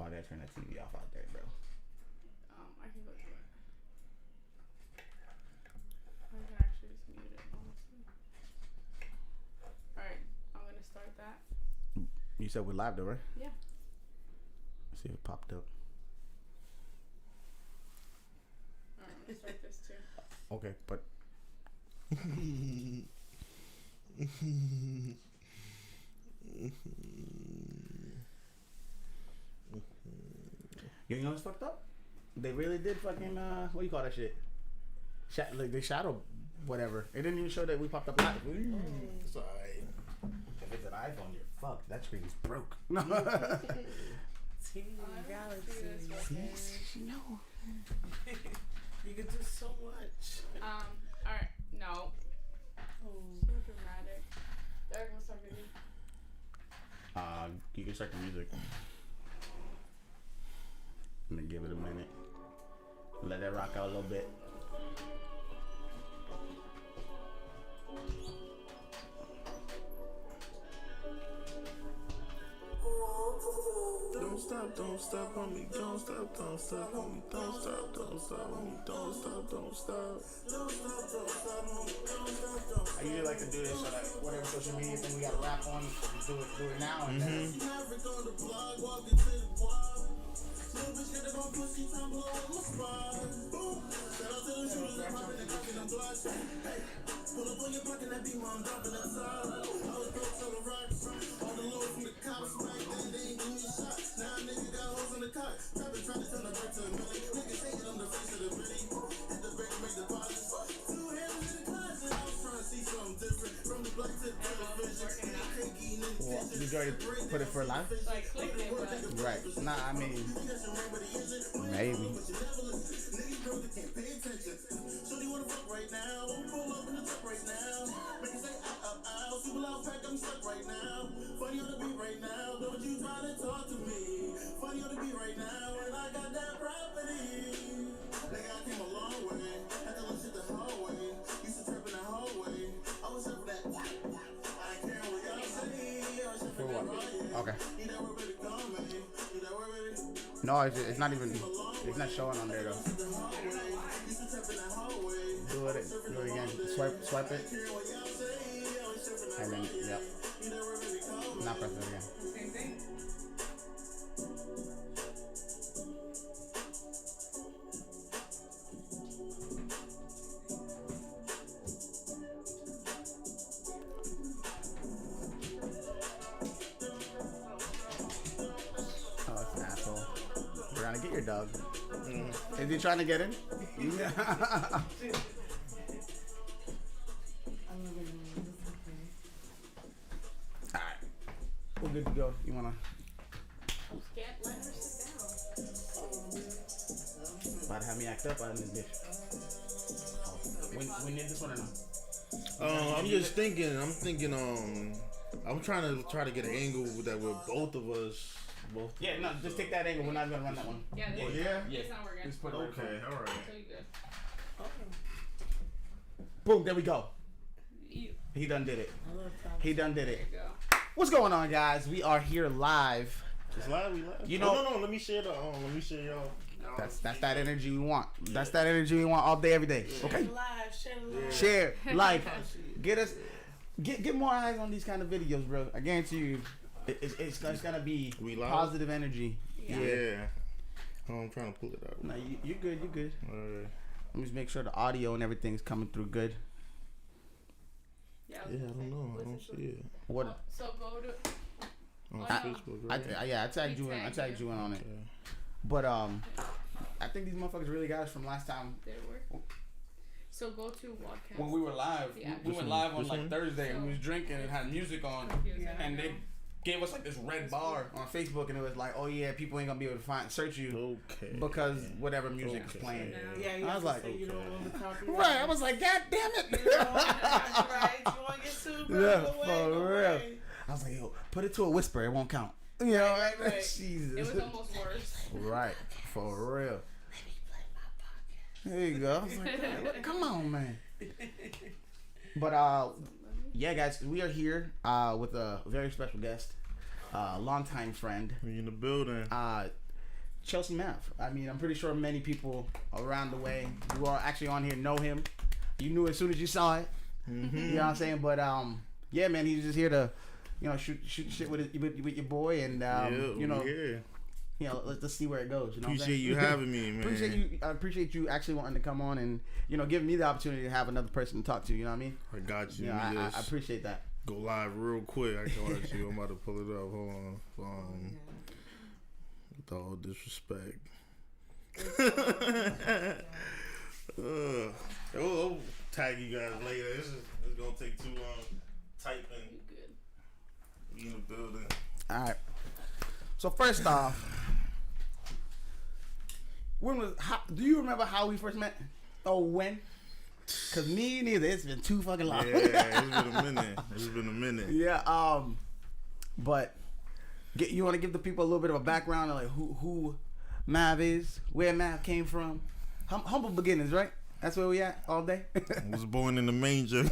I gotta turn that TV off out there, bro. I can go do it. I can actually just mute it, honestly. Alright, I'm gonna start that. You said we're live though, right? Yeah. Let's see if it popped up. Alright, I'm gonna start this too. Okay, but you know what's fucked up? They really did fucking what do you call that shit? Like they shadow whatever. It didn't even show that we popped up live. It's alright. If it's an iPhone, you're fucked. That screen's broke. No. You can do so much. Alright, no. So dramatic. Derek, what's up, baby? You can start the music. I'm gonna give it a minute. Let that rock out a little bit. Don't stop, homie. Don't stop, homie. Don't stop, homie. Don't stop. I usually like to do this so that whatever social media thing we got to rap on, just do it now and then. Well, did you already put it for live? Like, click it, but... Right. Nah, I mean, maybe. Okay. No, it's not even. It's not showing on there though. Do it again. Swipe it, and then yep. Now press it again. Same thing? Get your dog. Is he trying to get in? Yeah. Alright. We're good to go. You wanna? Can't let her sit down. About to have me act up on this bitch. We need this one or no? I'm just thinking. I'm trying to get an angle that with both of us. Yeah, no, just take that angle. We're not gonna run that one. Yeah, this, it's not working. Just put it Okay, all right. So you good. Boom, there we go. You. He done did it. There you go. What's going on, guys? We are here live. It's live. We live. You know, no. Let me share y'all. That's that energy we want. That's that energy we want all day, every day. Okay. Share, like, get more eyes on these kind of videos, bro. I guarantee you. It's gonna be positive energy. Yeah. Oh, I'm trying to pull it out. No, you're good. You're good. Alright. Let me just make sure the audio and everything's coming through good. Yeah, I don't know. I don't see it. What? So go to on Facebook, right? I tagged you in. I tagged you in on it. Okay. But I think these motherfuckers really got us from last time. Did it work? So go to WADCast. When we were live, we went live on like Thursday, and we was drinking and had music on, and they gave us like this red bar on Facebook, and it was like, oh yeah, people ain't gonna be able to search you because whatever music is playing. Yeah, I was like, you don't want to copy. Right, I was like, God damn it. You don't want to right. You want to get sued, bro? Yeah, for real. I was like, yo, put it to a whisper, it won't count. You know, right? Jesus. It was almost worse. Right, for real. There you go. I was like, come on, man. But yeah, guys, we are here with a very special guest, longtime friend. We in the building. Chelsea MAV. I mean, I'm pretty sure many people around the way who are actually on here know him. You knew as soon as you saw it. Mm-hmm. You know what I'm saying? But yeah, man, he's just here to, shoot shit with your boy, and let's see where it goes. You know, appreciate you having me, man. I appreciate you actually wanting to come on and giving me the opportunity to have another person to talk to. You know what I mean? I got you. I appreciate that. Go live real quick. I got you. I'm about to pull it up. Hold on. With all disrespect. I'll tag you guys later. It's gonna take too long. Typing. We in the building. All right. So first off, do you remember how we first met? Oh, when? Cause me neither. It's been too fucking long. Yeah, it's been a minute. Yeah. But you want to give the people a little bit of a background on like who MAV is, where MAV came from. Humble beginnings, right? That's where we at all day. I was born in the manger.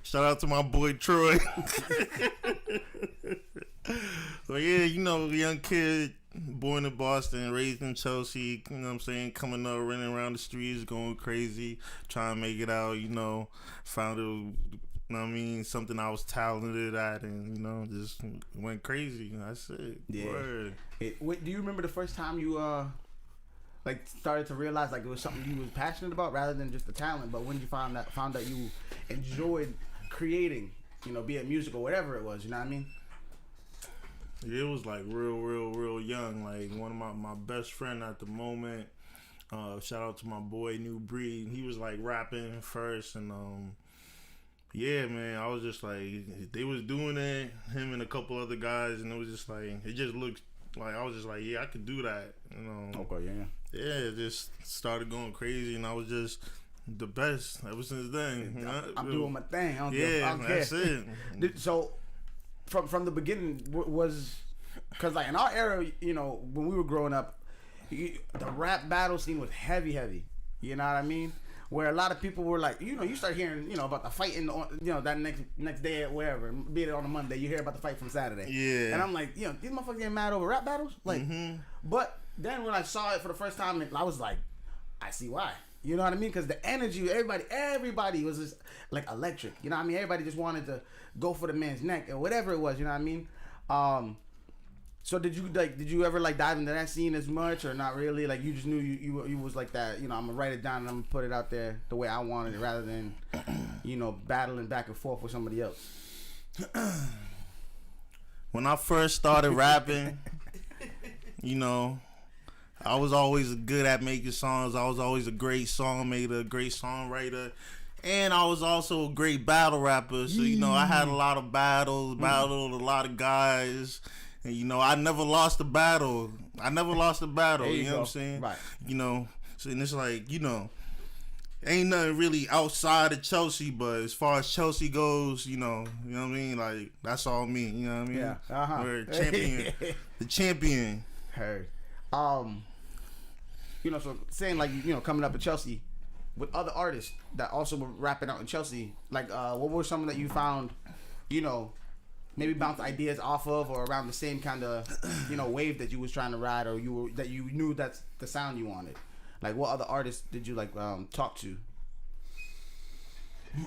Shout out to my boy Troy. So yeah, young kid, born in Boston, raised in Chelsea, you know what I'm saying, coming up, running around the streets, going crazy, trying to make it out, found it, something I was talented at, and, just went crazy, that's it. Yeah. Word. Wait, do you remember the first time you, started to realize, it was something you was passionate about rather than just the talent, but when you found that you enjoyed creating, be it music or whatever it was, you know what I mean? It was real young. Like one of my best friend at the moment. Shout out to my boy New Breed. He was rapping first, and yeah, man. I was just they was doing it. Him and a couple other guys, and it was just it just looked like I was just yeah, I could do that. Okay, yeah. Yeah, it just started going crazy, and I was just the best ever since then. I'm doing my thing. I don't that's care. it. So. From the beginning was because in our era, when we were growing up, the rap battle scene was heavy. You know what I mean? Where a lot of people were you start hearing about the fight in that next day or wherever, be it on a Monday, you hear about the fight from Saturday. Yeah. And I'm these motherfuckers getting mad over rap battles, But then when I saw it for the first time, I was I see why. You know what I mean? Because the energy, everybody was just electric. You know what I mean? Everybody just wanted to go for the man's neck or whatever it was. You know what I mean? So did you ever dive into that scene as much or not really? You just knew you was like that. I'm gonna write it down and I'm gonna put it out there the way I wanted it rather than battling back and forth with somebody else. When I first started rapping, I was always good at making songs. I was always a great songmaker, a great songwriter. And I was also a great battle rapper. So, I had a lot of battles, battled a lot of guys. And, I never lost a battle. You know what I'm saying? Right. So, and it's ain't nothing really outside of Chelsea, but as far as Chelsea goes, you know what I mean? That's all me, you know what I mean? Yeah. Uh-huh. We're the champion. Heard. So saying coming up in Chelsea with other artists that also were rapping out in Chelsea, what were some that you found, maybe bounce ideas off of or around the same kind of, wave that you was trying to ride or that you knew that's the sound you wanted? What other artists did you talk to?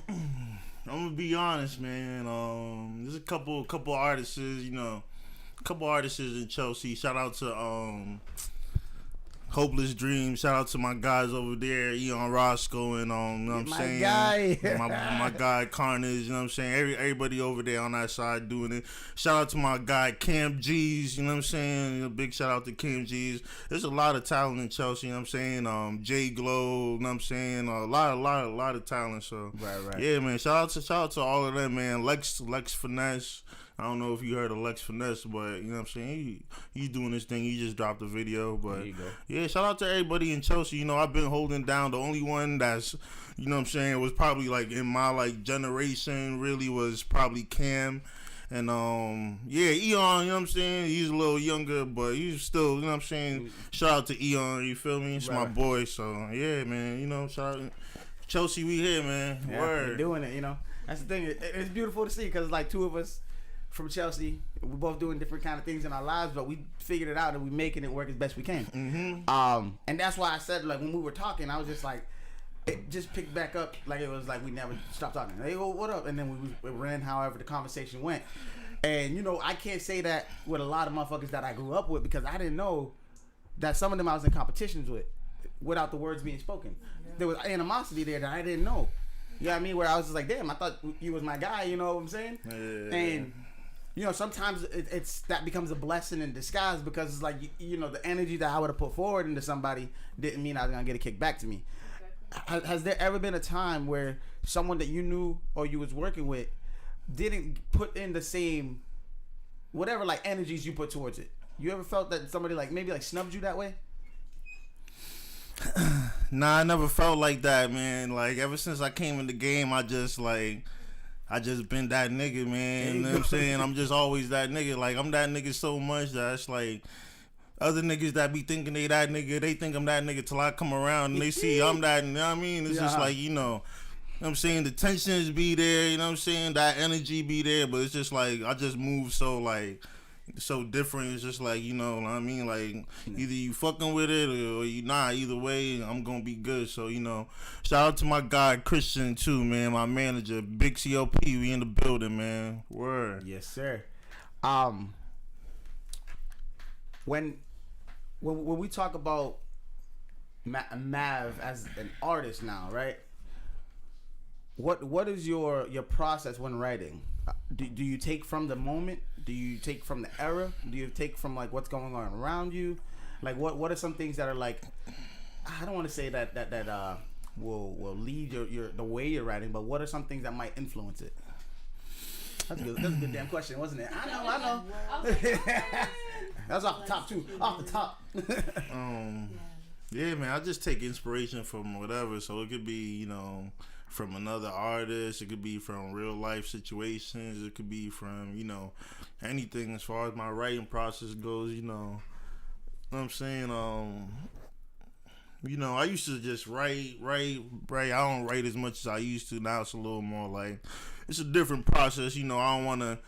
I'm gonna be honest, man. There's a couple artists, in Chelsea. Shout out to Hopeless Dreams. Shout out to my guys over there, Eon Roscoe, and you know what I'm saying? my guy Carnage, you know what I'm saying? Everybody over there on that side doing it. Shout out to my guy Cam G's, you know what I'm saying? A big shout out to Cam G's. There's a lot of talent in Chelsea, you know what I'm saying? J Glow, you know what I'm saying? A lot of talent. So right. Yeah, man. Shout out to all of them, man. Lex Finesse. I don't know if you heard of Lex Finesse, but you know what I'm saying? He's doing this thing. He just dropped a video. But there you go. Yeah, shout out to everybody in Chelsea. I've been holding down. The only one that's, you know what I'm saying, was probably in my generation really was probably Cam. And yeah, Eon, you know what I'm saying? He's a little younger, but he's still, you know what I'm saying? Shout out to Eon, you feel me? It's my boy. So yeah, man, shout out Chelsea, we here, man. Yeah, Word. we're doing it, That's the thing. It's beautiful to see because two of us from Chelsea. We're both doing different kind of things in our lives, but we figured it out and we're making it work as best we can. Mm-hmm. And that's why I said, like, when we were talking, I was just like, it just picked back up like it was like we never stopped talking. Hey, well, what up? And then we ran however the conversation went. And, you know, I can't say that with a lot of motherfuckers that I grew up with because I didn't know that some of them I was in competitions with without the words being spoken. There was animosity there that I didn't know. You know what I mean? Where I was just like, damn, I thought you was my guy, you know what I'm saying? Yeah. And, you know, sometimes it's that becomes a blessing in disguise because it's like, you know, the energy that I would have put forward into somebody didn't mean I was going to get a kick back to me. Has there ever been a time where someone that you knew or you was working with didn't put in the same, whatever, like, energies you put towards it? You ever felt that somebody, like, maybe, like, snubbed you that way? Nah, I never felt like that, man. Like, ever since I came in the game, I just been that nigga, man. You know what I'm saying? I'm just always that nigga. Like, I'm that nigga so much that it's like, other niggas that be thinking they that nigga, they think I'm that nigga till I come around and they see I'm that, you know what I mean? It's just like, you know what I'm saying? The tensions be there, you know what I'm saying? That energy be there, but it's just like, I just move so, like, so different. It's just like, you know what I mean? Like, either you fucking with it or you not. Either way, I'm gonna be good. So, you know, shout out to my guy Christian too, man. My manager, Big COP. We in the building, man. Word. Yes, sir. When we talk about Mav as an artist now, right? What is your process when writing? Do you take from the moment? Do you take from the era? Do you take from, like, what's going on around you? Like, what are some things that are, like, I don't want to say that will lead your the way you're writing, but what are some things that might influence it? That's a good damn question, wasn't it? I know. That was off the top too. Off the top. Yeah, man. I just take inspiration from whatever. So it could be, you know, from another artist. It could be from real life situations. It could be from, you know, anything as far as my writing process goes. You know what I'm saying? You know, I used to just write. I don't write as much as I used to. Now it's a little more like, it's a different process. You know, I don't want to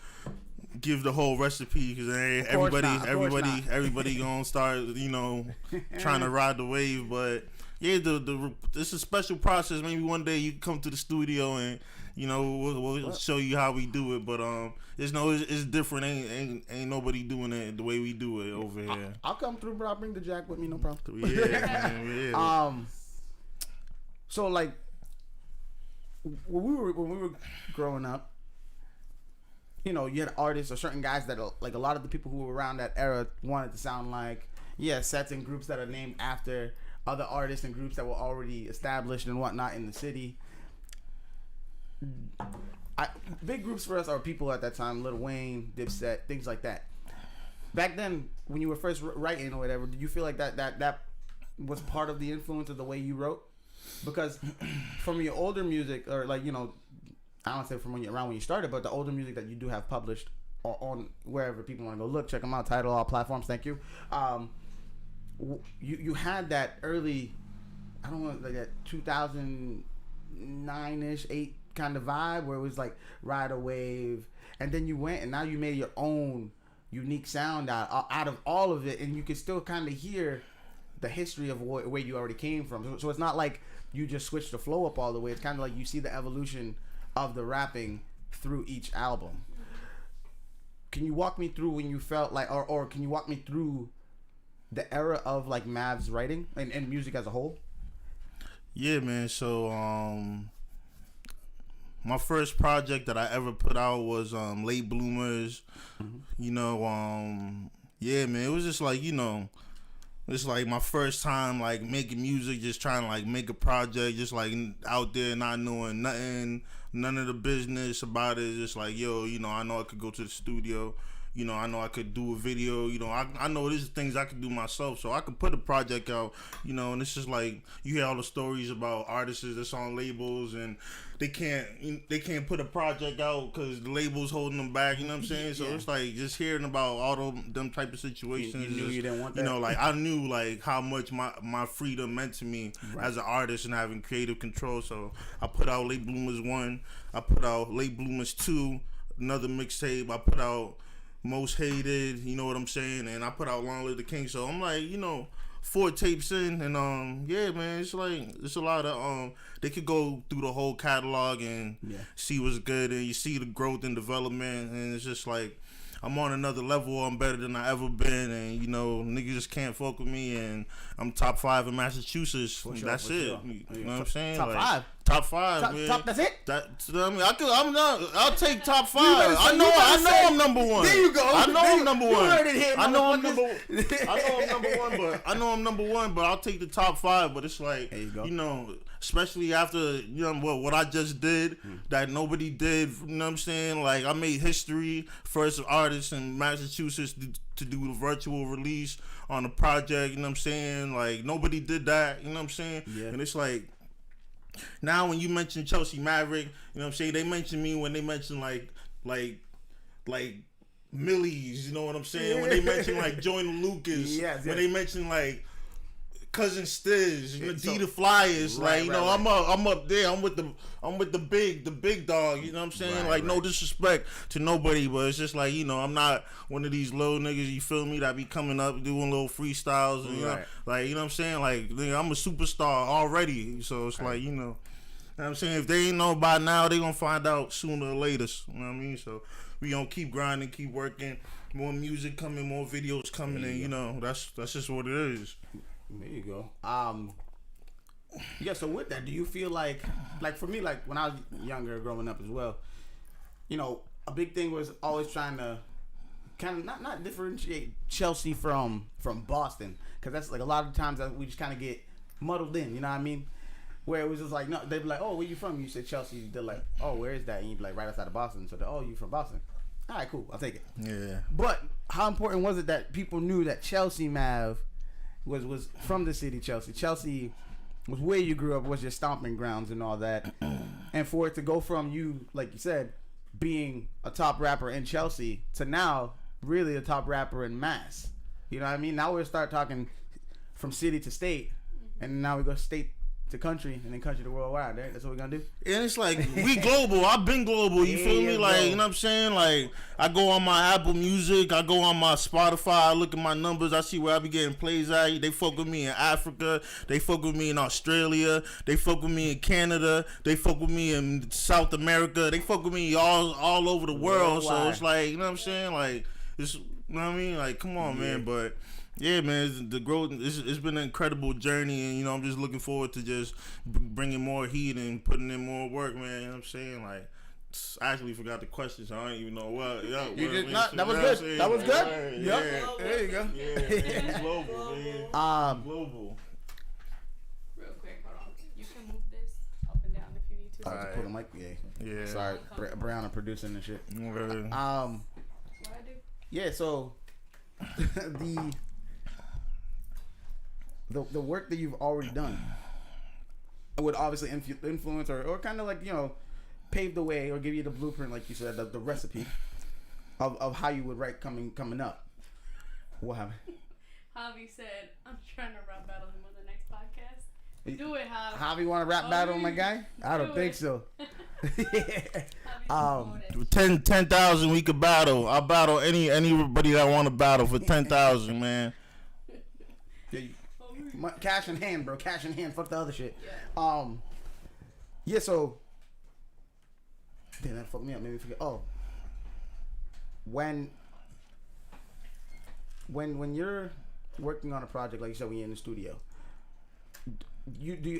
give the whole recipe because everybody gonna start, you know, trying to ride the wave. But yeah, it's a special process. Maybe one day you can come to the studio and, you know, we'll show you how we do it. But it's different. Ain't nobody doing it the way we do it over here. I'll come through, bro. I'll bring the jack with me, no problem. Yeah, man, yeah. So, like, when we were growing up, you know, you had artists or certain guys that, like, a lot of the people who were around that era wanted to sound like, sets and groups that are named after other artists and groups that were already established and whatnot in the city. Big groups for us are people at that time, Lil Wayne, Dipset, things like that. Back then, when you were first writing or whatever, did you feel like that was part of the influence of the way you wrote? Because from your older music, or, like, you know, I don't say from when you started, but the older music that you do have published on wherever people want to go look, check them out, Tidal, all platforms, thank you. You had that early, I don't know, like that 2009-ish, 8 kind of vibe where it was like Ride a Wave, and then you went and now you made your own unique sound out of all of it, and you can still kind of hear the history of where you already came from. So it's not like you just switched the flow up all the way. It's kind of like you see the evolution of the rapping through each album. Can you walk me through when you felt like, or can you walk me through the era of, like, Mav's writing and music as a whole? Yeah, man. So my first project that I ever put out was Late Bloomers. Mm-hmm. You know, yeah, man. It was just like, you know, it's like my first time, like, making music, just trying to, like, make a project, just, like, out there, not knowing nothing, none of the business about it. Just like, yo, you know, I know I could go to the studio. You know, I know I could do a video. You know, I know there's things I could do myself, so I could put a project out. You know, and it's just like you hear all the stories about artists that's on labels and they can't put a project out because the label's holding them back. You know what I'm saying? So it's like just hearing about all them type of situations. You knew you didn't want that. You know, like I knew like how much my freedom meant to me as an artist and having creative control. So I put out Late Bloomers 1. I put out Late Bloomers 2. another mixtape. I put out Most Hated, you know what I'm saying, and I put out Long Live the King. So I'm like, 4 tapes in, and yeah, man, it's like it's a lot of they could go through the whole catalog and see what's good, and you see the growth and development, and it's just like I'm on another level. I'm better than I ever been, and niggas just can't fuck with me, and I'm top 5 in Massachusetts. For that's sure, it. sure. You know what I'm saying? Top 5. Top 5, man. That's it. I'll take top 5. I know I'm number 1. There you go. I know I'm number 1. You heard it here. I know I'm number 1, but I'll take the top 5. But it's like, there you go. Especially after what I just did that nobody did. You know what I'm saying? Like, I made history, first artist in Massachusetts to do the virtual release on a project. You know what I'm saying? Like, nobody did that. You know what I'm saying? Yeah. And it's like, now when you mention Chelsea Maverick, you know what I'm saying? They mention me when they mention like Millies, you know what I'm saying? When they mention like Joyner Lucas, when they mention like Cousin Stiz, Adidas Flyers, right. I'm up there. I'm with the big dog. You know what I'm saying? Right. No disrespect to nobody, but it's just like I'm not one of these little niggas. You feel me? That be coming up doing little freestyles, and, you know what I'm saying? Like I'm a superstar already, so it's like you know what I'm saying? If they ain't know by now, they gonna find out sooner or later. You know what I mean? So we gonna keep grinding, keep working. More music coming, more videos coming, and that's just what it is. There you go. So with that, do you feel like for me, like when I was younger, growing up as well, a big thing was always trying to kind of not differentiate Chelsea from Boston, because that's like a lot of times that we just kind of get muddled in. You know what I mean? Where it was just like, no, they'd be like, oh, where you from? You said Chelsea. They're like, oh, where is that? And you'd be like, right outside of Boston. So they're, oh, you from Boston? All right, cool. I'll take it. Yeah. But how important was it that people knew that Chelsea Mav was from the city Chelsea? Chelsea was where you grew up, was your stomping grounds and all that. And for it to go from you, like you said, being a top rapper in Chelsea to now really a top rapper in Mass. You know what I mean? Now we'll start talking from city to state, and now we go state to country, and then country to worldwide. Right? That's what we're gonna do. And it's like, we global. I've been global. You feel me? Like, you know what I'm saying? Like, I go on my Apple Music, I go on my Spotify, I look at my numbers, I see where I be getting plays at. They fuck with me in Africa, they fuck with me in Australia, they fuck with me in Canada, they fuck with me in South America, they fuck with me all over the world. So it's like, you know what I'm saying? Like, it's, you know what I mean? Like, come on, man. But yeah, man, the growth, it's been an incredible journey, and I'm just looking forward to just bringing more heat and putting in more work, man. You know what I'm saying? Like, I actually forgot the question, so I don't even know what. That was good. That was good. Yeah. There you go. Yeah, global, man. Global. Real quick, hold on. You can move this up and down if you need to. All right. Put the mic. Yeah. Sorry, Brianna producing and shit. What I do? Yeah. So the work that you've already done would obviously influence or kind of like, pave the way or give you the blueprint, like you said, the recipe of how you would write coming up. What happened? Javi said, I'm trying to rap battle him on the next podcast. Do it, Javi. Javi want to rap battle my guy? I don't think so. 10,000 we could battle. I'll battle anybody that want to battle for 10,000, man. Cash in hand, bro. Cash in hand. Fuck the other shit. Yeah. So, damn, that fucked me up. Made me forget. Oh, when you're working on a project, like you said, when you're in the studio,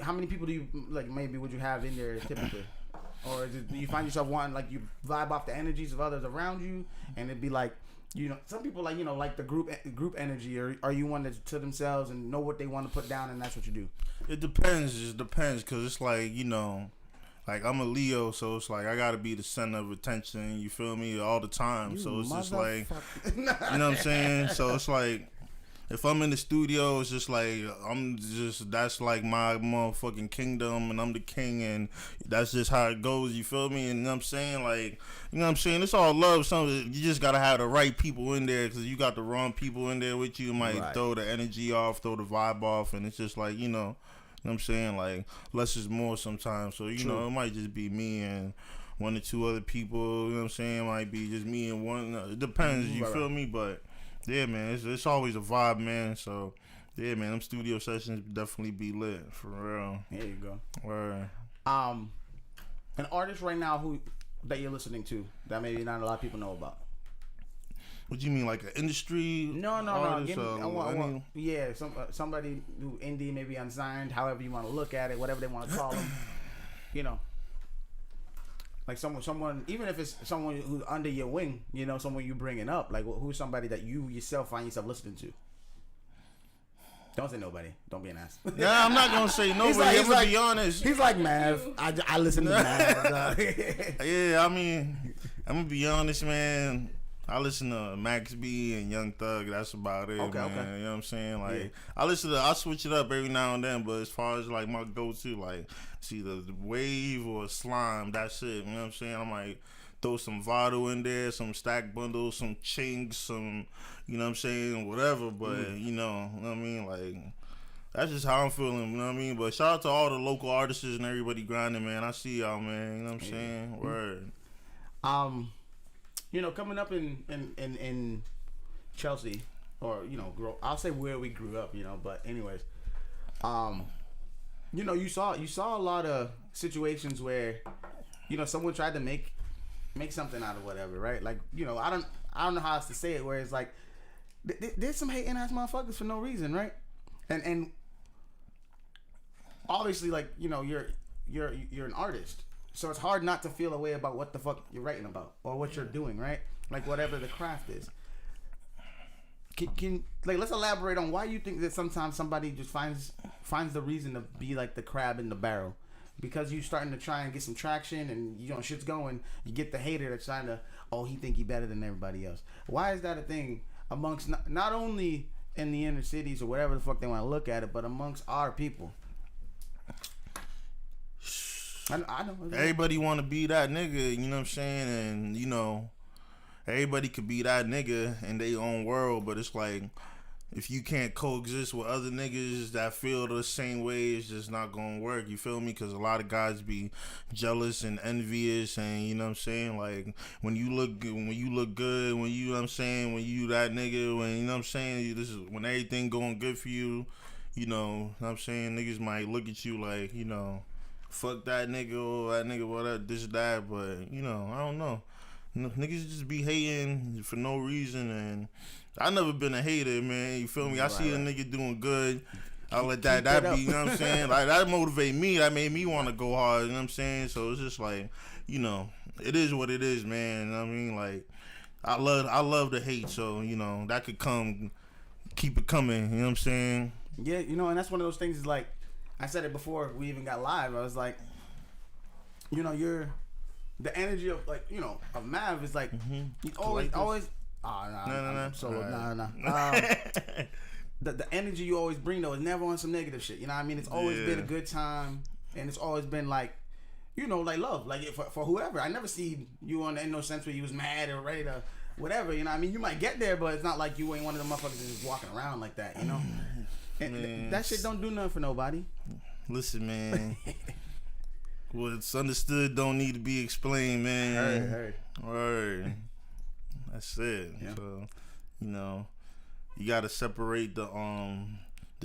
how many people do you like? Maybe would you have in there typically, or do you find yourself wanting, like, you vibe off the energies of others around you, and it'd be like, some people like, like the group energy, or are you one that's to themselves and know what they want to put down, and that's what you do? It depends. It depends, because it's like, like, I'm a Leo, so it's like I gotta be the center of attention. You feel me? All the time. So it's just like, you know what I'm saying? So it's like, if I'm in the studio, it's just like that's like my motherfucking kingdom, and I'm the king, and that's just how it goes. You feel me? And you know what I'm saying? Like, you know what I'm saying? It's all love. You just gotta have the right people in there, because you got the wrong people in there with you, it might throw the energy off, throw the vibe off, and it's just like, you know what I'm saying? Like, less is more sometimes. So, you know, it might just be me and one or two other people. You know what I'm saying? Might be just me and one. It depends. You feel me? But yeah, man, it's always a vibe, man. So yeah, man, them studio sessions definitely be lit for real. There you go. Word. An artist right now that you're listening to that maybe not a lot of people know about. What do you mean, like an industry? No. Artist, Give me, I want, somebody who indie, maybe unsigned, however you want to look at it, whatever they want to call them. You know, like someone, even if it's someone who's under your wing, you know, someone you bringing up, like who's somebody that you yourself find yourself listening to. Don't say nobody. Don't be an ass. Yeah, I'm not gonna say nobody. I'm gonna be honest. He's like Mav. I listen to Mav. Yeah, I mean, I'm gonna be honest, man. I listen to Max B and Young Thug. That's about it, okay, man. Okay. You know what I'm saying? Like, I switch it up every now and then, but as far as like my go-to, like, it's either the Wave or Slime. That's it. You know what I'm saying? I might throw some Vado in there, some Stack Bundles, some Chinks, some, you know what I'm saying, whatever. But you know what I mean? Like, that's just how I'm feeling. You know what I mean? But shout out to all the local artists and everybody grinding, man. I see y'all, man. You know what I'm saying? Word. You know, coming up in Chelsea, or you know, I'll say where we grew up, you know. But anyways, you know, you saw a lot of situations where, you know, someone tried to make something out of whatever, right? Like, you know, I don't know how else to say it, where it's like there's some hating ass motherfuckers for no reason, right? And obviously, like, you know, you're an artist. So it's hard not to feel a way about what the fuck you're writing about or what you're doing, right? Like whatever the craft is. Can like, let's elaborate on why you think that sometimes somebody just finds the reason to be like the crab in the barrel, because you starting to try and get some traction and, you know, shit's going. You get the hater that's trying to, he think he better than everybody else. Why is that a thing amongst not only in the inner cities or whatever the fuck they want to look at it, but amongst our people? I know. Everybody want to be that nigga, you know what I'm saying? And, you know, everybody could be that nigga in their own world, but it's like, if you can't coexist with other niggas that feel the same way, it's just not gonna work. You feel me? Because a lot of guys be jealous and envious, and, you know what I'm saying? Like, when you look good, when you know what I'm saying, when you that nigga, when, you know what I'm saying, this is when everything going good for you, you know what I'm saying? Niggas might look at you like, you know, fuck that nigga or that nigga, whatever, this, that, but, you know, I don't know. Niggas just be hating for no reason, and I never been a hater, man. You feel me? I see a nigga doing good, I let that be, you know what I'm saying? Like, that motivate me. That made me want to go hard, you know what I'm saying? So it's just like, you know, it is what it is, man. You know what I mean? Like, I love the hate, so, you know, that could come, keep it coming, you know what I'm saying? Yeah, you know, and that's one of those things, is like, I said it before we even got live. I was like, you know, the energy of, like, you know, of Mav is like, you always. I'm solo. The energy you always bring, though, is never on some negative shit. You know what I mean? It's always been a good time, and it's always been like, you know, like love, like for whoever. I never see you in no sense where you was mad or ready to whatever. You know what I mean? You might get there, but it's not like you ain't one of them motherfuckers that's just walking around like that. You know? And that shit don't do nothing for nobody. Listen, man. What's understood don't need to be explained, man. Heard. That's it. Yeah. So, you know, you gotta separate the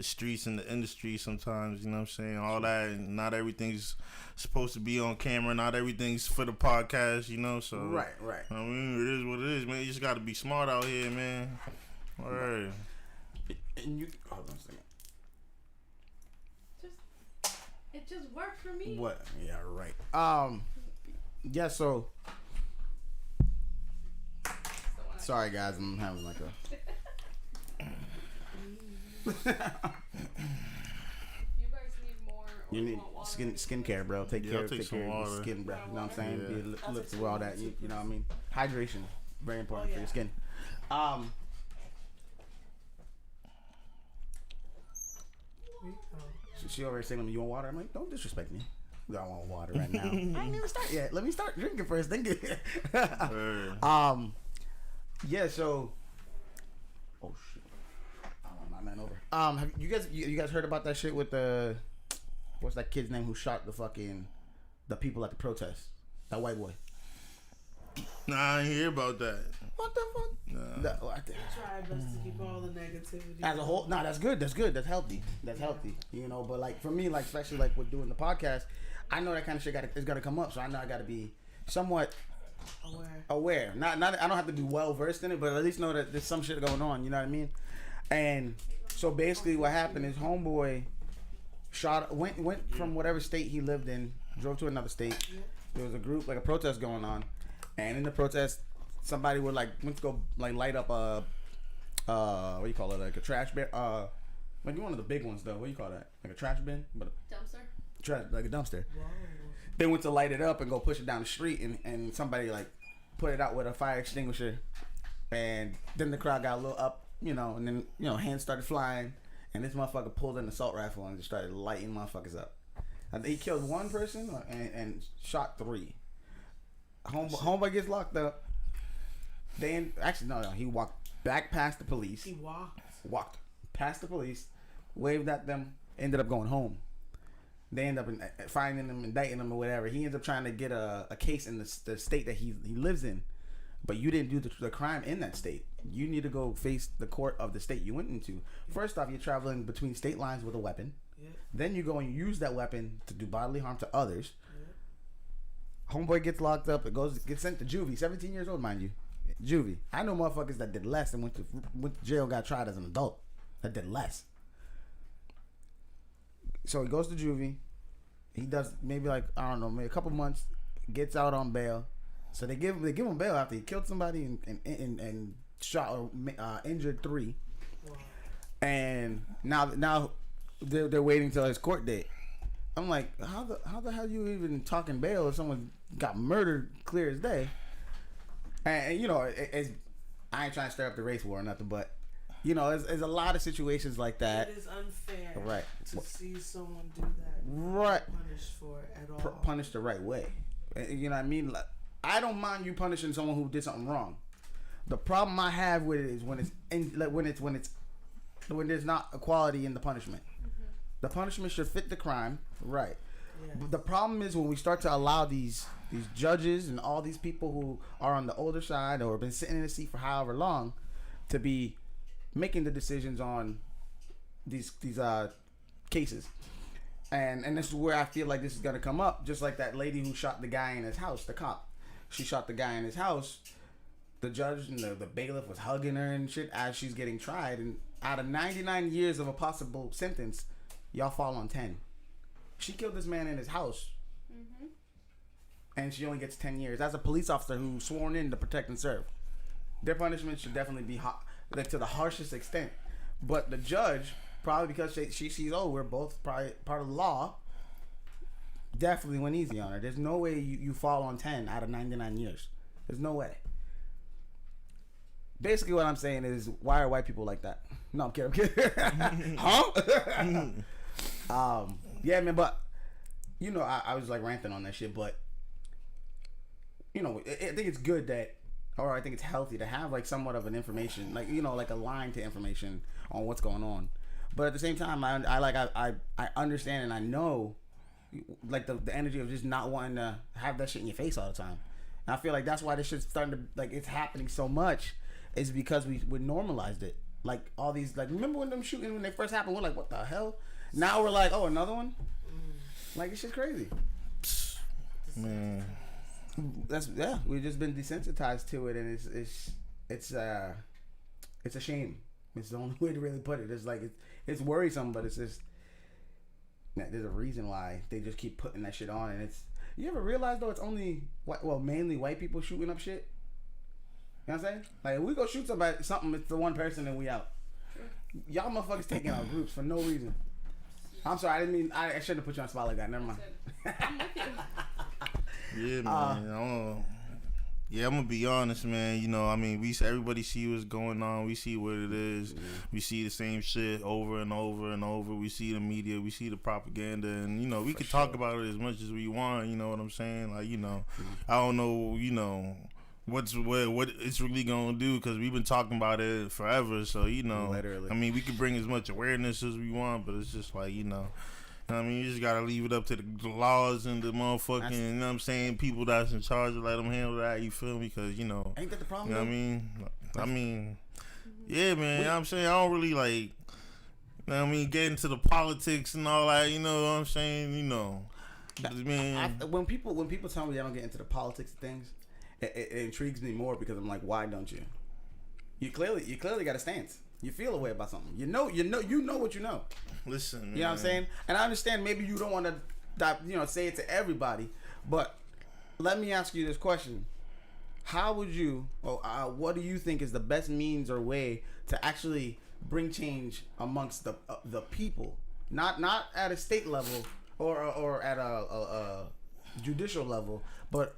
streets and the industry sometimes, you know what I'm saying? All that, and not everything's supposed to be on camera, not everything's for the podcast, you know, so Right. I mean, it is what it is, man. You just gotta be smart out here, man. Alright. And you hold on a second. It just worked for me. What? Yeah, right. Yeah, so sorry guys, I'm having like a You guys need more, or you need want water? skincare, bro. Take care of your skin, bro. You know what I'm saying? Yeah. Look through all that. You know what I mean? Hydration, very important for your skin. She already saying to me, "You want water?" I'm like, "Don't disrespect me. I want water right now." I ain't even start yet. Let me start drinking first. Then get. Yeah. So. Oh shit. My man over. Have you guys heard about that shit with the what's that kid's name who shot the people at the protest? That white boy. Nah, I ain't hear about that. What the fuck? Nah. I try our best to keep all the negativity. As a whole, nah, that's good. That's good. That's healthy. That's healthy. You know, but like for me, like especially like with doing the podcast, I know that kind of shit is gonna come up, so I know I gotta be somewhat aware. Not. I don't have to be well versed in it, but at least know that there's some shit going on. You know what I mean? And so basically, what happened is homeboy went from whatever state he lived in, drove to another state. There was a group, like a protest going on, and in the protest, somebody went to go like light up a what do you call it, like a trash bin, like one of the big ones though. What do you call that? Like a trash bin, but like a dumpster. Whoa. They went to light it up and go push it down the street, and somebody like put it out with a fire extinguisher, and then the crowd got a little up, you know, and then hands started flying, and this motherfucker pulled an assault rifle and just started lighting motherfuckers up. He killed one person and shot 3. Homeboy gets locked up. He walked back past the police. He walked past the police, waved at them, ended up going home. They end up finding him, indicting him or whatever. He ends up trying to get a case in the state that he lives in, but you didn't do the crime in that state. You need to go face the court of the state you went into. First off, you're traveling between state lines with a weapon. Yeah. Then you go and use that weapon to do bodily harm to others. Yeah. Homeboy gets locked up. Gets sent to juvie. 17 years old, mind you. Juvie. I know motherfuckers that did less and went to jail, got tried as an adult. That did less. So he goes to juvie. He does maybe maybe a couple months. Gets out on bail. So they give him bail after he killed somebody and shot or injured 3. Wow. And now they're waiting till his court date. I'm like, how the hell you even talking bail if someone got murdered clear as day? And I ain't trying to stir up the race war or nothing, but there's a lot of situations like that. It is unfair, right, to see someone do that, right, punished for it at all. Punished the right way. You know what I mean? Like, I don't mind you punishing someone who did something wrong. The problem I have with it is when there's not equality in the punishment. Mm-hmm. The punishment should fit the crime, right? Yeah. But the problem is when we start to allow these judges and all these people who are on the older side or have been sitting in the seat for however long to be making the decisions on these cases. And this is where I feel like this is gonna come up, just like that lady who shot the guy in his house, the cop. She shot the guy in his house. The judge and the bailiff was hugging her and shit as she's getting tried. And out of 99 years of a possible sentence, y'all fall on 10. She killed this man in his house. Mm-hmm. And she only gets 10 years. As a police officer who's sworn in to protect and serve, their punishment should definitely be to the harshest extent. But the judge, probably because she sees, we're both probably part of the law, definitely went easy on her. There's no way you fall on 10 out of 99 years. There's no way. Basically what I'm saying is, why are white people like that? No, I'm kidding. Huh? Yeah, man, but I was like ranting on that shit, but I think it's good that, or I think it's healthy to have like somewhat of an information, like like a line to information on what's going on. But at the same time, I understand and I know like the energy of just not wanting to have that shit in your face all the time. And I feel like that's why this shit's starting to, like, it's happening so much, is because we normalized it. Like all these, like, remember when them shooting when they first happened, we're like, what the hell? Now we're like, oh, another one? Like, it's just crazy. Man. We've just been desensitized to it, and it's a shame. It's the only way to really put it. It's like it's worrisome, but it's just there's a reason why they just keep putting that shit on. And you ever realize though, it's only mainly white people shooting up shit. You know what I'm saying? Like, if we go shoot something, it's the one person and we out. Y'all motherfuckers taking out groups for no reason. I'm sorry, I shouldn't have put you on the spot like that. Never mind. Yeah, man. I'm gonna be honest, man. Everybody see what's going on. We see what it is. Mm-hmm. We see the same shit over and over and over. We see the media. We see the propaganda, and we can talk about it as much as we want. You know what I'm saying? Like, I don't know. What it's really gonna do, because we've been talking about it forever. So literally, we can bring as much awareness as we want, but it's just like I mean, you just gotta leave it up to the laws and the motherfucking, you know what I'm saying, people that's in charge of let them handle that, you feel me? Because, you know. Ain't that the problem? You know what I mean? Yeah, man, you know what I'm saying? I don't really, like, you know what I mean, get into the politics and all that, you know what I'm saying? You know. When people tell me they don't get into the politics of things, it intrigues me more because I'm like, why don't you? You clearly got a stance. You feel a way about something. You know what you know. Listen, man. You know what I'm saying? And I understand maybe you don't want to, say it to everybody, but let me ask you this question: how would you, what do you think is the best means or way to actually bring change amongst the people, not at a state level or at a judicial level, but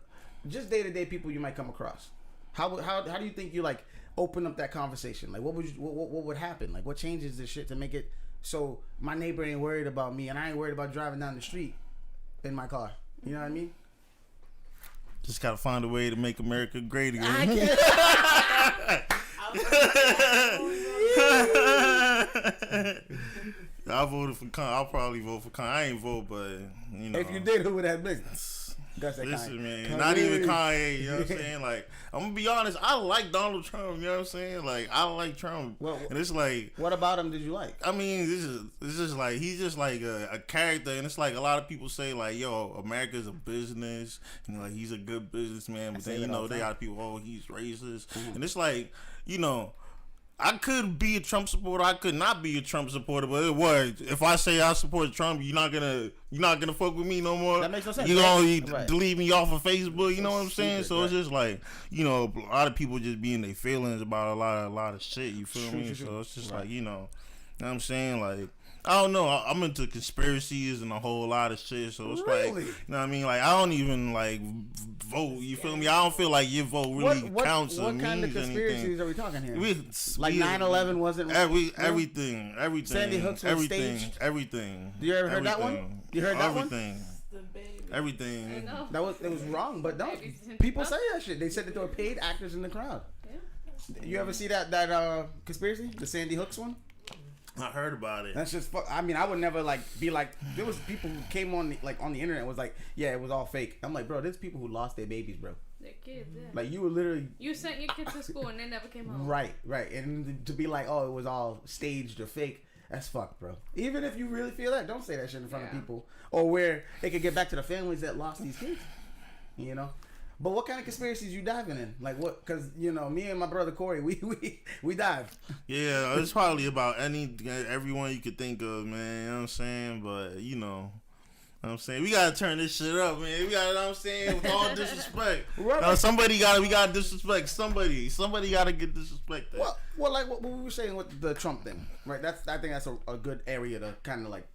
just day-to-day people you might come across? How do you think you like open up that conversation? Like, what would happen? Like, what changes this shit to make it so my neighbor ain't worried about me and I ain't worried about driving down the street in my car? You know what I mean? Just gotta find a way to make America great again. I can't. I voted for Kanye. I'll probably vote for Kanye. I ain't vote, but you know. If you did, who would have been? Listen, man, not even Kanye. You know what I'm saying? Like, I'm gonna be honest. I like Donald Trump. You know what I'm saying? Like, I like Trump, and it's like, what about him did you like? I mean, this is like he's just like a character, and it's like a lot of people say like, yo, America's a business, and like he's a good businessman, but then you know they got people, oh, he's racist, and it's like, you know. I could be a Trump supporter. I could not be a Trump supporter. But it was, if I say I support Trump, you're not gonna fuck with me no more. That makes no sense. You gonna delete me off of Facebook. You know what I'm saying? So it's just like, you know, a lot of people just be in their feelings about a lot of shit. You feel me? So it's just like, you know what I'm saying? Like, I don't know. I'm into conspiracies and a whole lot of shit. So it's like, you know what I mean? Like, I don't even like vote. You feel me? I don't feel like your vote really counts or means anything. What kind of conspiracies are we talking here? Like 9/11 wasn't everything. Sandy Hook was staged. Everything. You ever heard that one? You heard that one? Everything. It was wrong, but don't people say that shit? They said that there were paid actors in the crowd. Yeah. You ever see that conspiracy? The Sandy Hooks one? I heard about it. That's just fuck. I mean, I would never like be like. There was people who came on the internet and was like, yeah, it was all fake. I'm like, bro, there's people who lost their babies, bro. Their kids, yeah. Like, you were literally. You sent your kids to school and they never came home. Right. And to be like, oh, it was all staged or fake. That's fucked, bro. Even if you really feel that, don't say that shit in front of people, or where it could get back to the families that lost these kids. You know. But what kind of conspiracies you diving in? Like what? Because, you know, me and my brother Corey, we dive. Yeah, it's probably about everyone you could think of, man. You know what I'm saying? But, you know what I'm saying? We got to turn this shit up, man. We got to, you know what I'm saying? With all disrespect. Right. We got to disrespect somebody. Somebody got to get disrespected. Well, like what we were saying with the Trump thing, right? I think that's a good area to kind of like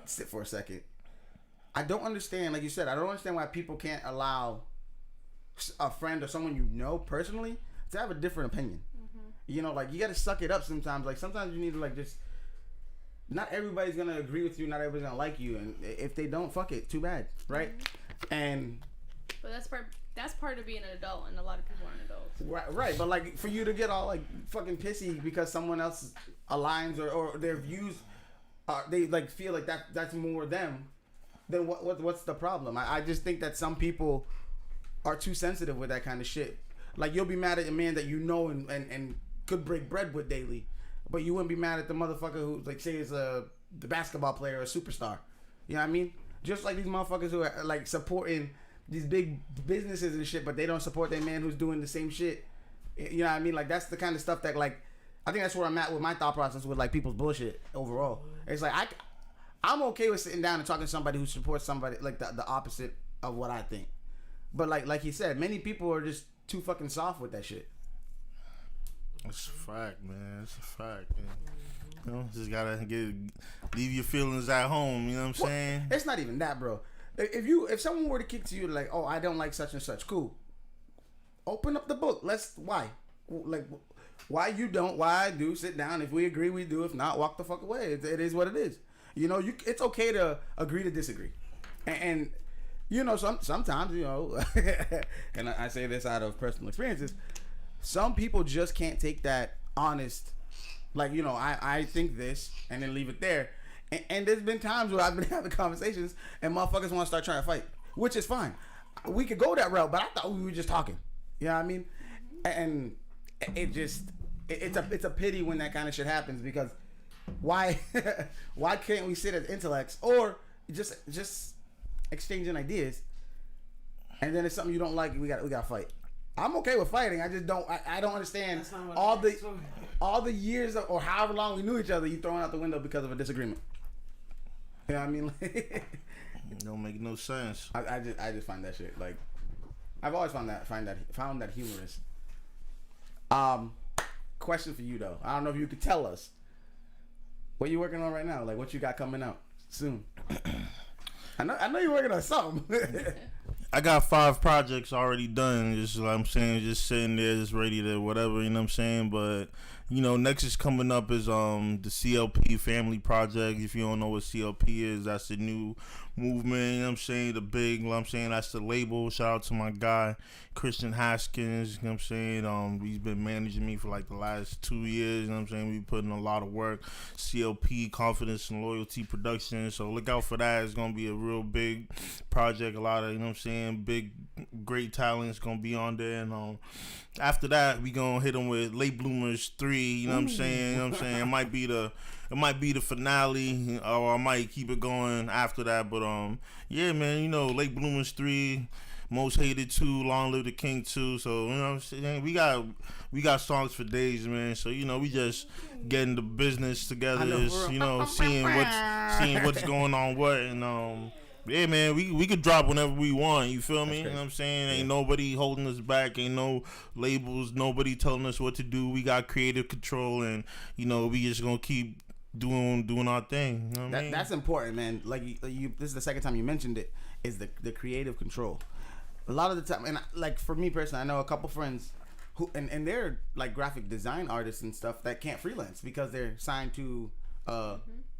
sit for a second. I don't understand, like you said, I don't understand why people can't allow a friend or someone you know personally to have a different opinion. You know, like, you gotta suck it up sometimes. Like, sometimes you need to like just, not everybody's gonna agree with you, not everybody's gonna like you, and if they don't, fuck it, too bad, right? But that's part of being an adult, and a lot of people aren't adults. Right, but like, for you to get all like fucking pissy because someone else aligns or their views they like feel like that's more them, then what's the problem? I just think that some people are too sensitive with that kind of shit. Like, you'll be mad at a man that you know and could break bread with daily, but you wouldn't be mad at the motherfucker who, like, say is the basketball player or a superstar. You know what I mean? Just like these motherfuckers who are like supporting these big businesses and shit, but they don't support their man who's doing the same shit. You know what I mean? Like, that's the kind of stuff that, like, I think that's where I'm at with my thought process with like people's bullshit overall. It's like I'm okay with sitting down and talking to somebody who supports somebody like the opposite of what I think. But like he said, many people are just too fucking soft with that shit. It's a fact, man. It's a fact, man. You know, just gotta leave your feelings at home. You know what I'm saying? It's not even that, bro. If someone were to kick to you like, oh, I don't like such and such, cool. Open up the book. Why you don't? Why I do? Sit down. If we agree, we do. If not, walk the fuck away. It is what it is. You know, it's okay to agree to disagree, and you know, sometimes, you know, and I say this out of personal experiences, some people just can't take that honest, like, you know, I think this, and then leave it there. And there's been times where I've been having conversations and motherfuckers want to start trying to fight, which is fine. We could go that route, but I thought we were just talking. You know what I mean? And it's a pity when that kind of shit happens, because why can't we sit as intellects or just exchanging ideas, and then if something you don't like, we got to fight. I'm okay with fighting. I just don't. I don't understand all the years or however long we knew each other. You throwing out the window because of a disagreement. You know what I mean? It don't make no sense. I just find that shit, like, I've always found that humorous. Question for you though. I don't know if you could tell us what you working on right now. Like, what you got coming out soon. I know you're working on something. I got 5 projects already done. Just like I'm saying, just sitting there, just ready to whatever, you know what I'm saying? But, you know, next is coming up is the CLP Family Project. If you don't know what CLP is, that's the new movement, you know what I'm saying? The big, you know what I'm saying? That's the label. Shout out to my guy, Christian Haskins, you know what I'm saying? He's been managing me for like the last 2 years, you know what I'm saying? We put in a lot of work. CLP, Confidence and Loyalty Production. So look out for that. It's going to be a real big project. A lot of, you know what I'm saying, big, great talent's going to be on there. And after that, we going to hit them with Late Bloomers 3, you know what I'm saying? You know what I'm saying? It might be the finale, or I might keep it going after that. But yeah, man, you know, Late Bloomers 3, Most Hated 2, Long Live the King 2. So, you know what I'm saying? We got songs for days, man. So, you know, we just getting the business together, you know, seeing what's going on what. And yeah, man, we could drop whenever we want, you feel me? You know what I'm saying? Ain't nobody holding us back, ain't no labels, nobody telling us what to do. We got creative control, and, you know, we just gonna keep doing our thing. You know what I mean? That's important, man. Like you, this is the second time you mentioned it, is the creative control. A lot of the time, and like for me personally, I know a couple friends who, and they're like graphic design artists and stuff that can't freelance because they're signed to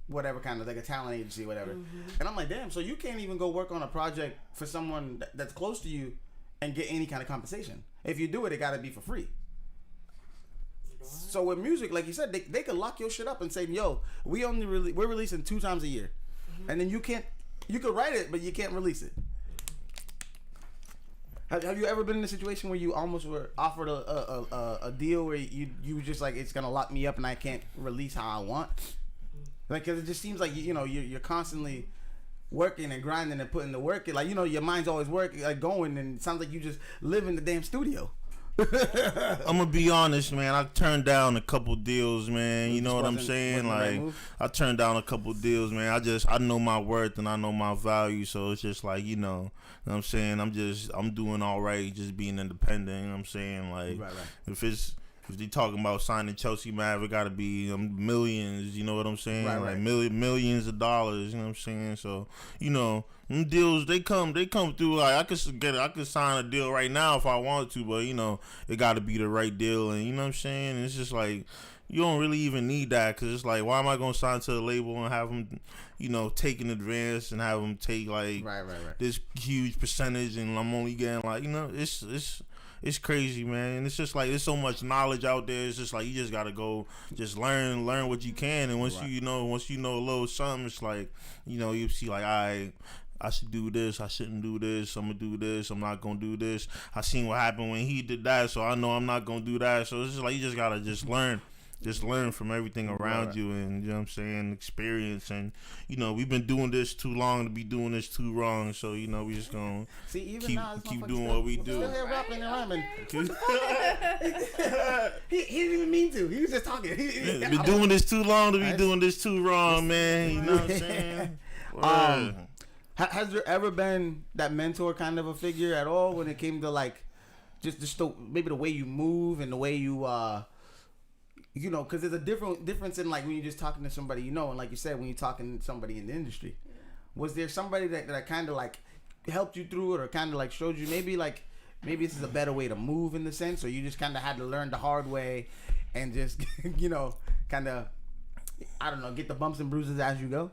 whatever kind of, like a talent agency, whatever. And I'm like, damn, so you can't even go work on a project for someone that's close to you and get any kind of compensation. If you do it, it got to be for free. So with music, like you said, they could lock your shit up and say, yo, we're releasing 2 times a year. And then you could write it, but you can't release it. Have you ever been in a situation where you almost were offered a deal where you were just like, it's gonna lock me up and I can't release how I want? Like, cause it just seems like you're constantly working and grinding and putting the work in. Like, you know, your mind's always working, like going, and it sounds like you just live in the damn studio. I'm gonna be honest, man. I turned down a couple deals, man. You know what I'm saying? Like, I turned down a couple deals, man. I know my worth and I know my value, so it's just like, you know what I'm saying? I'm doing all right, just being independent. You know what I'm saying? Like, right. If they talking about signing Chelsea MAV, it gotta be millions. You know what I'm saying? Right. Like millions of dollars. You know what I'm saying? So, you know, them deals they come through. Like, I could sign a deal right now if I want to, but you know, it gotta be the right deal. And you know what I'm saying? And it's just like, you don't really even need that, because it's like, why am I gonna sign to a label and have them, you know, take an advance and have them take like this huge percentage, and I'm only getting like, you know, it's crazy, man. And it's just like, there's so much knowledge out there. It's just like, you just gotta go, just learn what you can. And once you know a little something, it's like, you know, you see like, I should do this, I shouldn't do this, I'm gonna do this, I'm not gonna do this. I seen what happened when he did that, so I know I'm not gonna do that. So it's just like, you just gotta learn from everything around you, and you know what I'm saying, experience. And you know, we've been doing this too long to be doing this too wrong, so you know, we just gonna keep doing what we do. Still here rapping and rhyming. He didn't even mean to. He was just talking. Been doing this too long to be doing this too wrong, man. You know what I'm saying? Has there ever been that mentor kind of a figure at all when it came to like just maybe the way you move and the way you you know, because there's a difference in like when you're just talking to somebody, you know, and like you said, when you're talking to somebody in the industry. Was there somebody that kind of like helped you through it, or kind of like showed you maybe this is a better way to move in the sense, or you just kind of had to learn the hard way and just you know, kind of, I don't know, get the bumps and bruises as you go?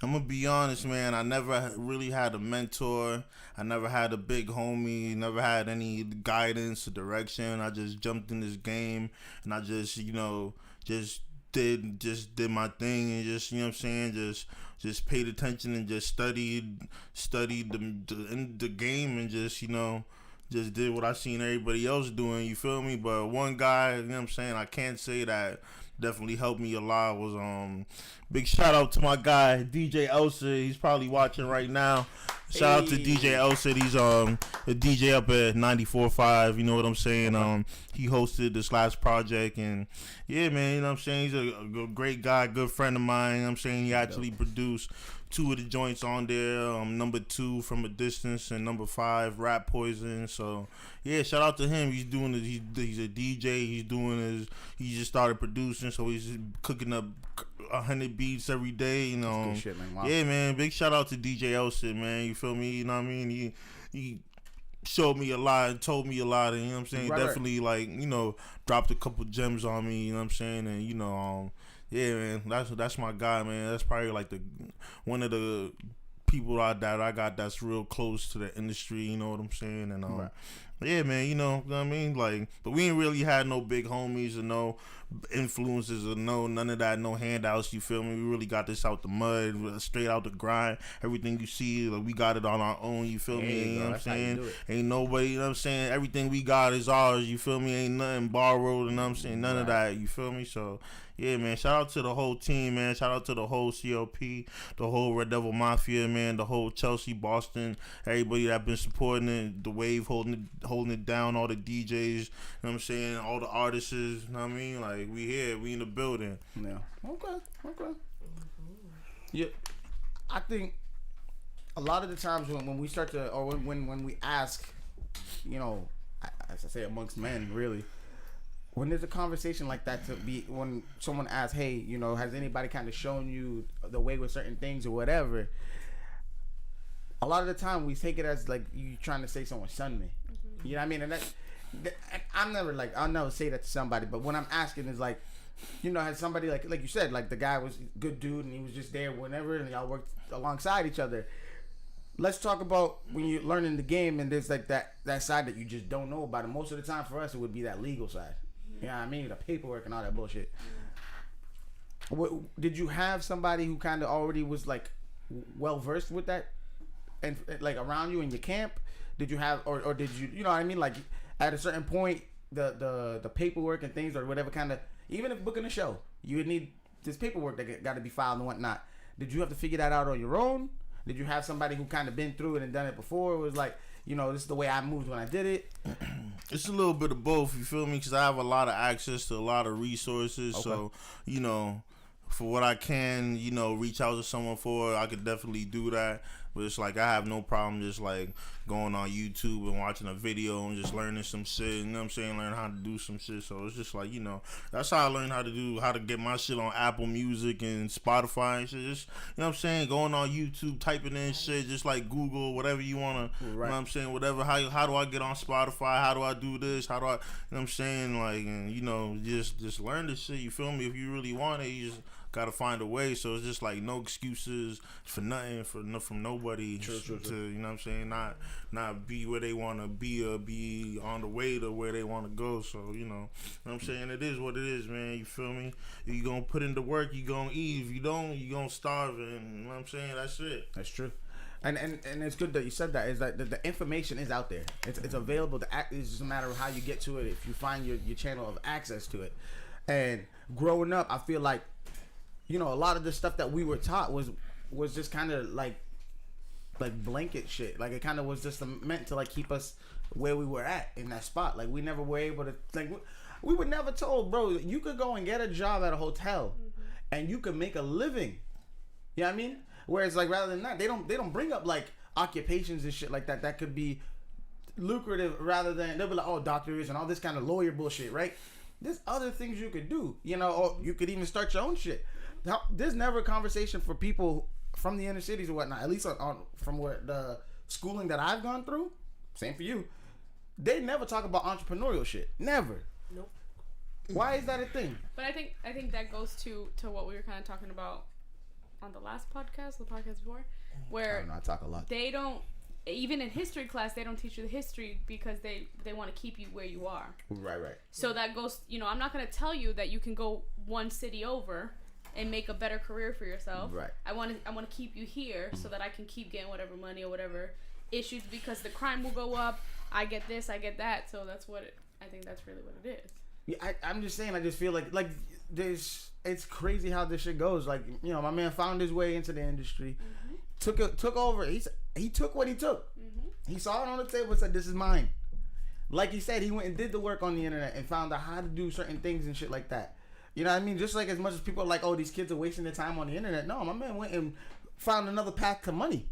I'm gonna be honest, man. I never really had a mentor. I never had a big homie. Never had any guidance or direction. I just jumped in this game, and I just, you know, just did my thing and just, you know what I'm saying, just paid attention and just studied the game and just, you know, just did what I seen everybody else doing, you feel me? But one guy, you know what I'm saying, I can't say that definitely helped me a lot was big shout out to my guy DJ Elsa. He's probably watching right now. Shout out to DJ Elsa. He's a DJ up at 94.5, you know what I'm saying? He hosted this last project and yeah, man, you know what I'm saying? He's a great guy, good friend of mine, you know what I'm saying? He actually produced 2 of the joints on there, number 2 From a Distance and number 5 Rap Poison. So yeah, shout out to him. He's doing it. He's a DJ. He just started producing, so he's just cooking up 100 beats every day. You know, good shit, man. Wow. Yeah, man. Big shout out to DJ Elson, man. You feel me? You know what I mean? He showed me a lot and told me a lot, and you know what I'm saying. Definitely like, you know, dropped a couple gems on me. You know what I'm saying? And you know, yeah, man. That's my guy, man. That's probably like one of the people that I got that's real close to the industry. You know what I'm saying? And yeah, man, you know what I mean? Like, but we ain't really had no big homies or no influences or none of that, no handouts, you feel me? We really got this out the mud, straight out the grind. Everything you see, like, we got it on our own, you feel me? You know what I'm saying? Ain't nobody, you know what I'm saying? Everything we got is ours, you feel me? Ain't nothing borrowed, you know what I'm saying? None of that, you feel me? So, yeah, man, shout out to the whole team, man. Shout out to the whole CLP, the whole Red Devil Mafia, man, the whole Chelsea, Boston, everybody that been supporting it, the Wave holding it down, all the DJs, you know what I'm saying, all the artists, you know what I mean? Like, we here, we in the building. Yeah. Okay. Yeah, I think a lot of the times when we start to, or when we ask, you know, as I say amongst men, really, when there's a conversation like that, to be when someone asks, hey, you know, has anybody kind of shown you the way with certain things or whatever, a lot of the time we take it as like you trying to say someone shunned me. Mm-hmm. You know what I mean? And that I'll never say that to somebody, but when I'm asking is like, you know, has somebody like you said, like the guy was a good dude and he was just there whenever and y'all worked alongside each other. Let's talk about when you're learning the game and there's like that side that you just don't know about. And most of the time for us, it would be that legal side. You know what I mean? The paperwork and all that bullshit. Did you have somebody who kind of already was like well versed with that, and like around you in your camp? Did you have, or did you, you know what I mean? Like at a certain point, the paperwork and things or whatever kind of, even if booking a show, you would need this paperwork that got to be filed and whatnot. Did you have to figure that out on your own? Did you have somebody who kind of been through it and done it before? It was like, you know, this is the way I moved when I did it. It's a little bit of both, you feel me? Because I have a lot of access to a lot of resources. Okay. So, you know, for what I can, you know, reach out to someone for, I could definitely do that. But it's like I have no problem just like going on YouTube and watching a video and just learning some shit, you know what I'm saying, learn how to do some shit. So it's just like, you know, that's how I learned how to get my shit on Apple Music and Spotify and shit. Just, you know what I'm saying, going on YouTube, typing in shit, just like Google, whatever you want to, you know what I'm saying, whatever, how do I get on Spotify, how do I do this, how do I, you know what I'm saying, like, and, you know, just learn this shit, you feel me? If you really want it, you just gotta find a way. So it's just like no excuses for nothing, from nobody. True. To, you know what I'm saying, not be where they want to be or be on the way to where they want to go. So, you know what I'm saying, it is what it is, man, you feel me? You gonna put in the work, you gonna eat. If you don't, you gonna starve, and you know what I'm saying, that's it. That's true. And it's good that you said that. Is that the information is out there. It's available. It's just a matter of how you get to it. If you find your channel of access to it. And growing up, I feel like, you know, a lot of the stuff that we were taught was just kind of like blanket shit. Like it kind of was just meant to like keep us where we were at in that spot. Like we never were able to, like we were never told, bro, you could go and get a job at a hotel and you could make a living. You know what I mean? Whereas like rather than that, they don't bring up like occupations and shit like that could be lucrative, rather than they'll be like, oh, doctors and all this kind of lawyer bullshit, right? There's other things you could do, you know, or you could even start your own shit. Now, there's never a conversation for people from the inner cities or whatnot, at least from what the schooling that I've gone through, same for you, they never talk about entrepreneurial shit. Never. Nope. Why is that a thing? But I think that goes to what we were kind of talking about on the last podcast, the podcast before, where I talk a lot. They don't even in history class, they don't teach you the history because they want to keep you where you are. Right. So that goes, I'm not going to tell you that you can go one city over and make a better career for yourself. Right. I want to keep you here so that I can keep getting whatever money or whatever issues, because the crime will go up. I get this, I get that. So that's I think that's really what it is. Yeah, I'm just saying. I just feel like this. It's crazy how this shit goes. Like, my man found his way into the industry, took over. He took what he took. He saw it on the table and said, "This is mine." Like he said, he went and did the work on the internet and found out how to do certain things and shit like that. You know what I mean? Just like as much as people are like, "Oh, these kids are wasting their time on the internet." No, my man went and found another path to money.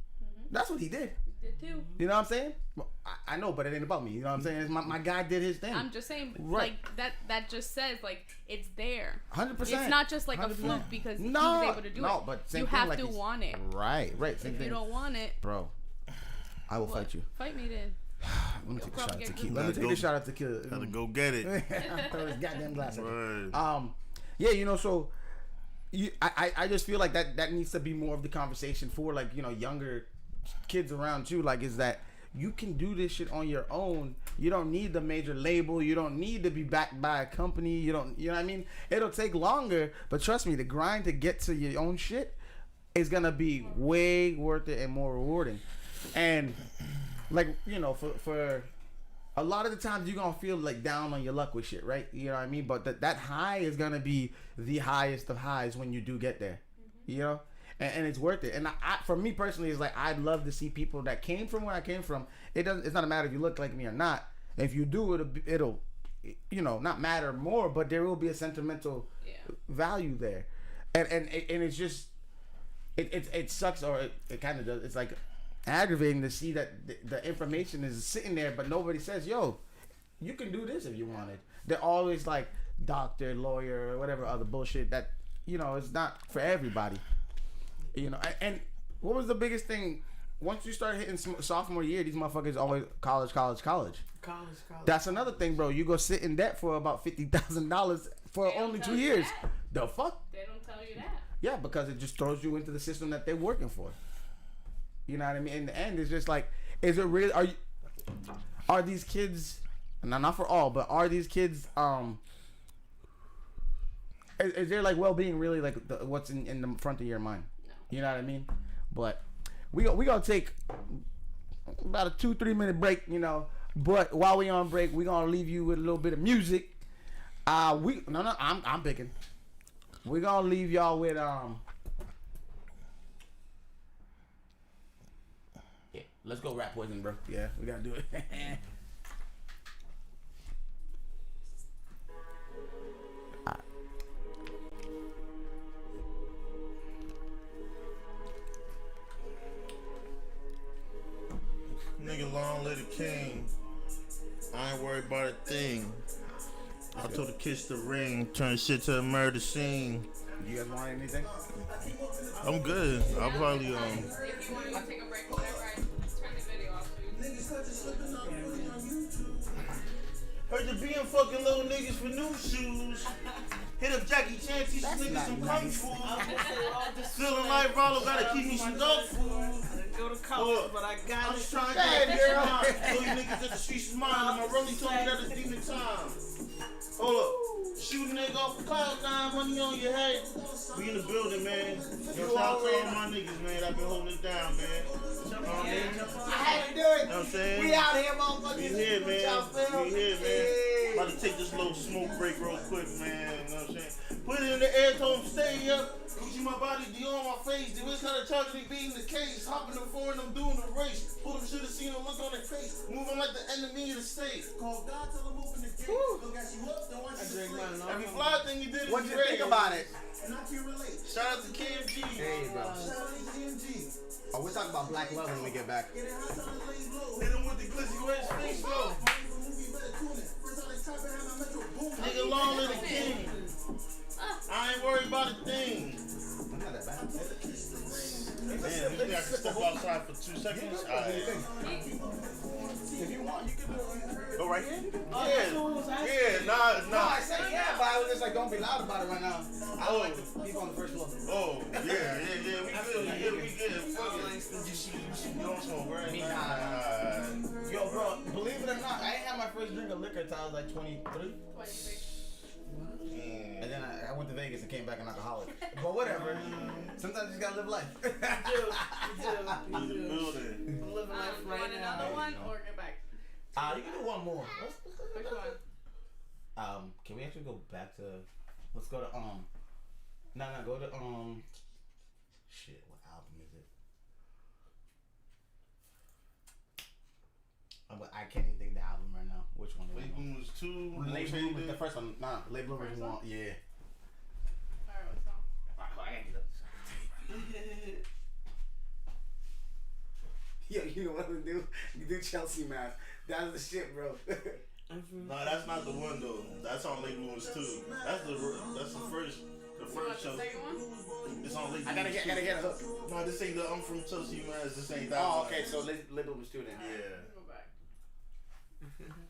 That's what he did. He did too. You know what I'm saying? Well, I know, but it ain't about me. You know what I'm saying? My guy did his thing. I'm just saying, right. Like that just says like it's there. 100%. It's not just like 100%. A fluke because he was able to do it. No, but same you thing, have like to want it. Right. Same if thing. You don't want it, bro. I will fight you. Fight me then. Let me take a shot at tequila. Let me take a shot at tequila. Gotta go get it. Throw this goddamn glass at right. Yeah, so I just feel like that needs to be more of the conversation for like, younger kids around you. Like, is that you can do this shit on your own. You don't need the major label. You don't need to be backed by a company. You know what I mean? It'll take longer, but trust me, the grind to get to your own shit is gonna be way worth it and more rewarding. And like, for a lot of the times you're gonna feel like down on your luck with shit, right? You know what I mean? But that high is gonna be the highest of highs when you do get there. And it's worth it. And for me personally, it's like I'd love to see people that came from where I came from. It's not a matter if you look like me or not. If you do, it'll not matter more, but there will be a sentimental value there. And it's just it sucks, or it kind of does. It's like aggravating to see that the information is sitting there, but nobody says, "Yo, you can do this if you wanted." They're always like doctor, lawyer, or whatever other bullshit that it's not for everybody. And what was the biggest thing? Once you start hitting sophomore year, these motherfuckers always college. That's another thing, bro. You go sit in debt for about $50,000 for only 2 years. That. The fuck? They don't tell you that. Yeah, because it just throws you into the system that they're working for. You know what I mean? In the end, it's just like, is it real? Are these kids? Not for all, but are these kids? Is there like well-being really like what's in the front of your mind? You know what I mean? But we gonna take about a 2-3 minute break, But while we on break, we gonna leave you with a little bit of music. I'm picking. We gonna leave y'all with Yeah, let's go Rap Poison, bro. Yeah, we gotta do it. Nigga, long live the king. I ain't worried about a thing. I told her kiss the ring, turn shit to a murder scene. You guys want anything? I'm good. I'll probably If you want to take a break, whatever, I turn the video off, dude. Heard you being fucking little niggas for new shoes. Hit up Jackie Chan, teach these niggas some kung fu. Feeling like Rollo, gotta keep me some dog food. Go to college, but I got I'm it. just trying to get a girl. Told you niggas that the streets is mine, and my rollie told me that it's demon time. Hold up. Shoot a nigga off a cloud nine, money on your head. We in the building, man. Yo, shout out to all my niggas, man. I've been holding it down, man. I had to do it. You know what I'm saying? We out here, motherfuckers. We here, man. We here, man. About to take this little smoke break real quick, man. You know what I'm saying? Put it in the air, told him stay up. Gucci my body, D on my face. The wrist kind of charging me beating the case. Hopping the floor and I'm doing the race. Pull them should have seen them look on their face. Moving like the enemy of the state. Call God, tell them open the gate. Look at you up, don't want you to play. Every fly thing you did is What'd you think about it? And I can relate. Shout out to KMG. There you go. Shout out to KMG. Oh, we're talking about black love when we get back. Hit him with the glizzy wedge face flow. Nigga, long live the king. I ain't worried about a thing. Not that bad. Man, you think I can step outside for 2 seconds? Alright. If you want, you can do it. Go right here? Yeah. Yeah, nah. No, I said yeah, but I was just like, don't be loud about it right now. I don't like the people on the first floor. Oh, yeah. We good. You don't smoke, right? Nah. Yo, bro, believe it or not, I ain't had my first drink of liquor until I was like 23. 23. And then I went to Vegas and came back an alcoholic. But whatever. Sometimes you just gotta live life. You do. I'm living life right want now. another one or get back? You can do one more. Which one? Can we actually go back to? Let's go to go to Shit, what album is it? I can't even think of the album right now. Which one? Late Bloomers 2. Late Bloomers, the first one. Nah, Late Bloomers 1. Yeah. Alright, what song? I can't get up. Yo, you know what I'm gonna do? You do Chelsea math. That's the shit, bro. No, that's not the one though. That's on Late Bloomers 2. That's the first. The first show. The second one? It's on Late Bloomers. I gotta get a hook. No, this ain't the I'm from Chelsea, man. This ain't that. Oh, one. okay. So Late Bloomers 2 then. Yeah. Let's go back. This one.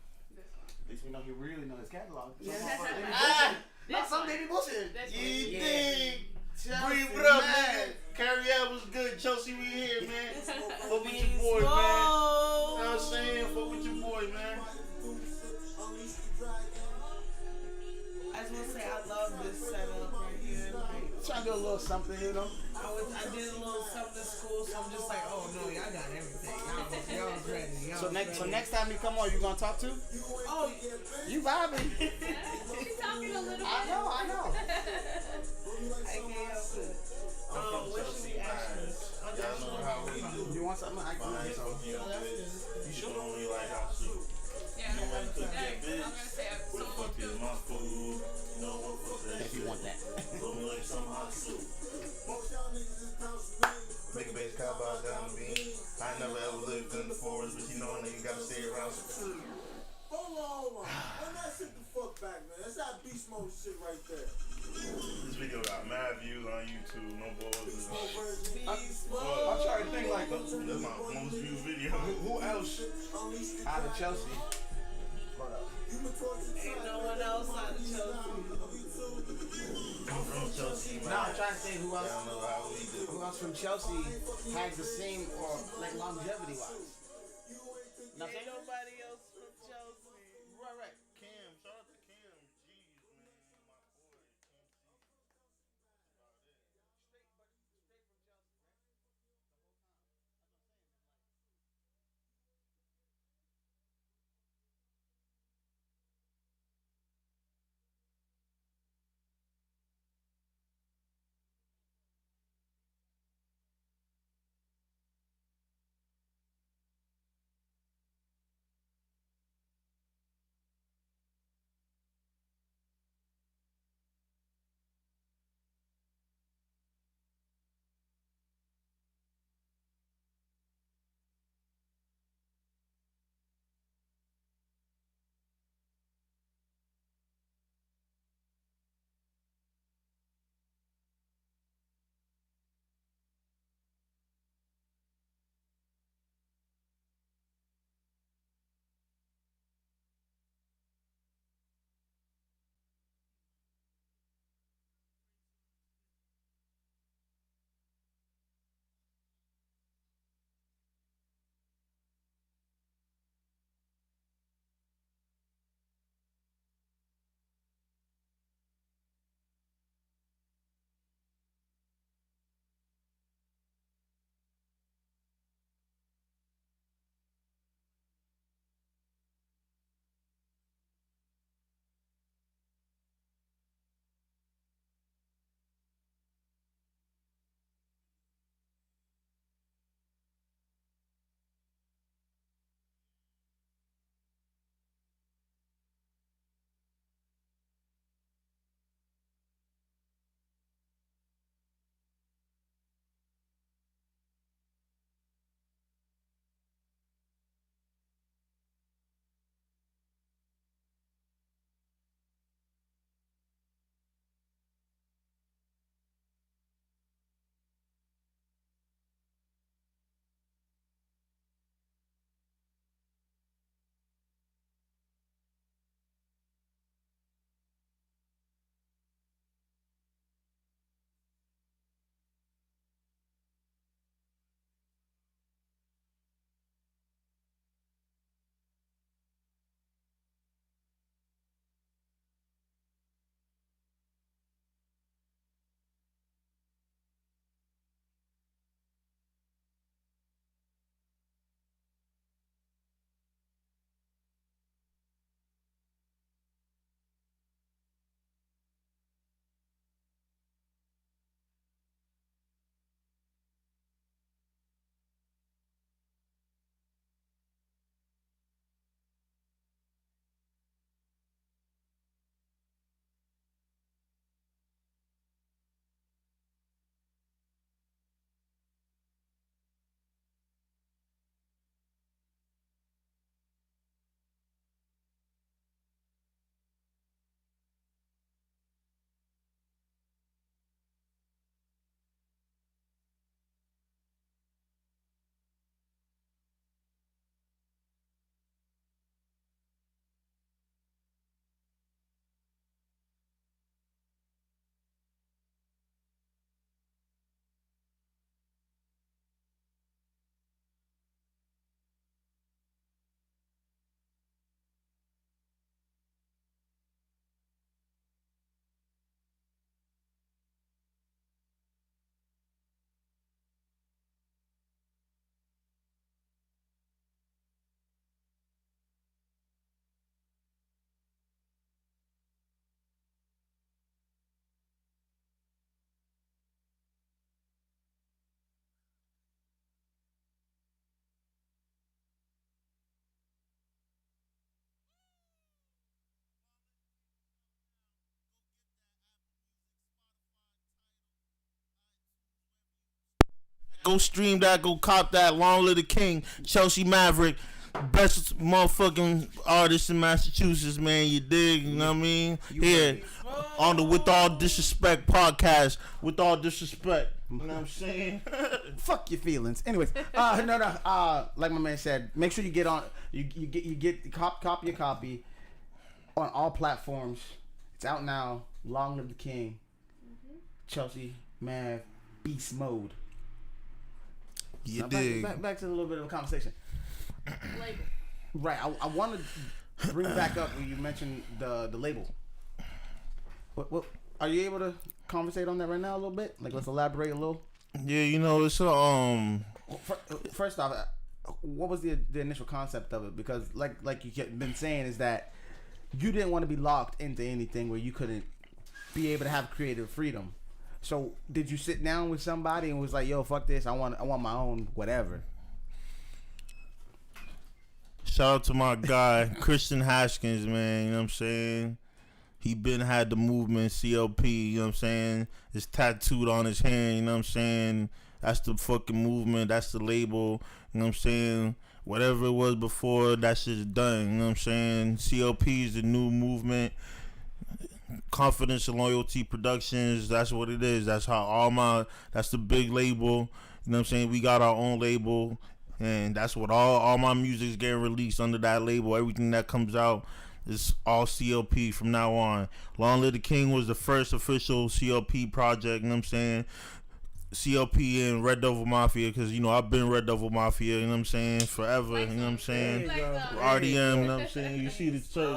At least we know you really know his catalog. Yeah. Not some baby bullshit. This You one. think? Chelsea, Breathe it up, man. man. Carrier was good. Chelsea, we here, man. Fuck with Being your boy, man. You know slow. what I'm saying? Fuck with your boy, man. I just want to say I love this setup right here. Like, Trying to do a little something, you know. I did a little something in school, so I'm just like, oh no, y'all got everything. Y'all was ready. So next time you come on, you gonna talk to? Oh, You vibing? She's talking a little bit. I know. I can't help it. What should we ask you? Y'all know how we do. You want something? I can Fine, do some. you know, you sure don't really like our shit. Yeah. You might cook that I'm bitch. gonna say What the someone fuck is feels. my food? You know what fuck that If you shit. want that. Throw me like some hot soup. Make a bass cowboy down the bean. I never ever lived in the forest, but you know a nigga gotta stay around. Hold on. Run that shit the fuck back, man. That's that beast mode shit right there. This video got mad views on YouTube. No balls. I'm trying to think like That's my most viewed video. who else out of Chelsea? Ain't no one else out of Chelsea. I'm from Chelsea, man. No, I'm trying to think who I else. don't know how we do. Who else from Chelsea has the same or like longevity wise? Ain't nobody else from Chelsea. Right. Cam, shout out to Cam. Jeez, man. My boy. Go stream that. Go cop that. Long Live the King. Chelsea Maverick. Best motherfucking artist in Massachusetts, man. You dig? You know what I mean? Here on the With All Disrespect podcast. With all disrespect. You know what I'm saying? Fuck your feelings. Anyways, no. Like my man said, make sure you get on. You get copy your copy on all platforms. It's out now. Long Live the King. Chelsea, Mav, Beast Mode. You now dig? Back to a little bit of a conversation. Label. Right. I want to bring back up when you mentioned the label. What are you able to conversate on that right now a little bit? Like, let's elaborate a little. Yeah, you know, it's a First off, what was the initial concept of it? Because like you been saying, is that you didn't want to be locked into anything where you couldn't be able to have creative freedom. So did you sit down with somebody and was like, "Yo, fuck this. I want my own whatever." Shout out to my guy Christian Haskins, man. You know what I'm saying? He been had the movement CLP. You know what I'm saying? It's tattooed on his hand. You know what I'm saying? That's the fucking movement. That's the label. You know what I'm saying? Whatever it was before, that shit's done. You know what I'm saying? CLP is the new movement. Confidence and Loyalty Productions. That's what it is. That's how that's the big label. You know what I'm saying? We got our own label. And that's what all my music's getting released under that label. Everything that comes out is all CLP from now on. Long Live the King was the first official CLP project, you know what I'm saying? CLP and Red Devil Mafia, because, you know, I've been Red Devil Mafia, you know what I'm saying, forever, you know what I'm saying? RDM, you know what I'm saying? You see the shirt,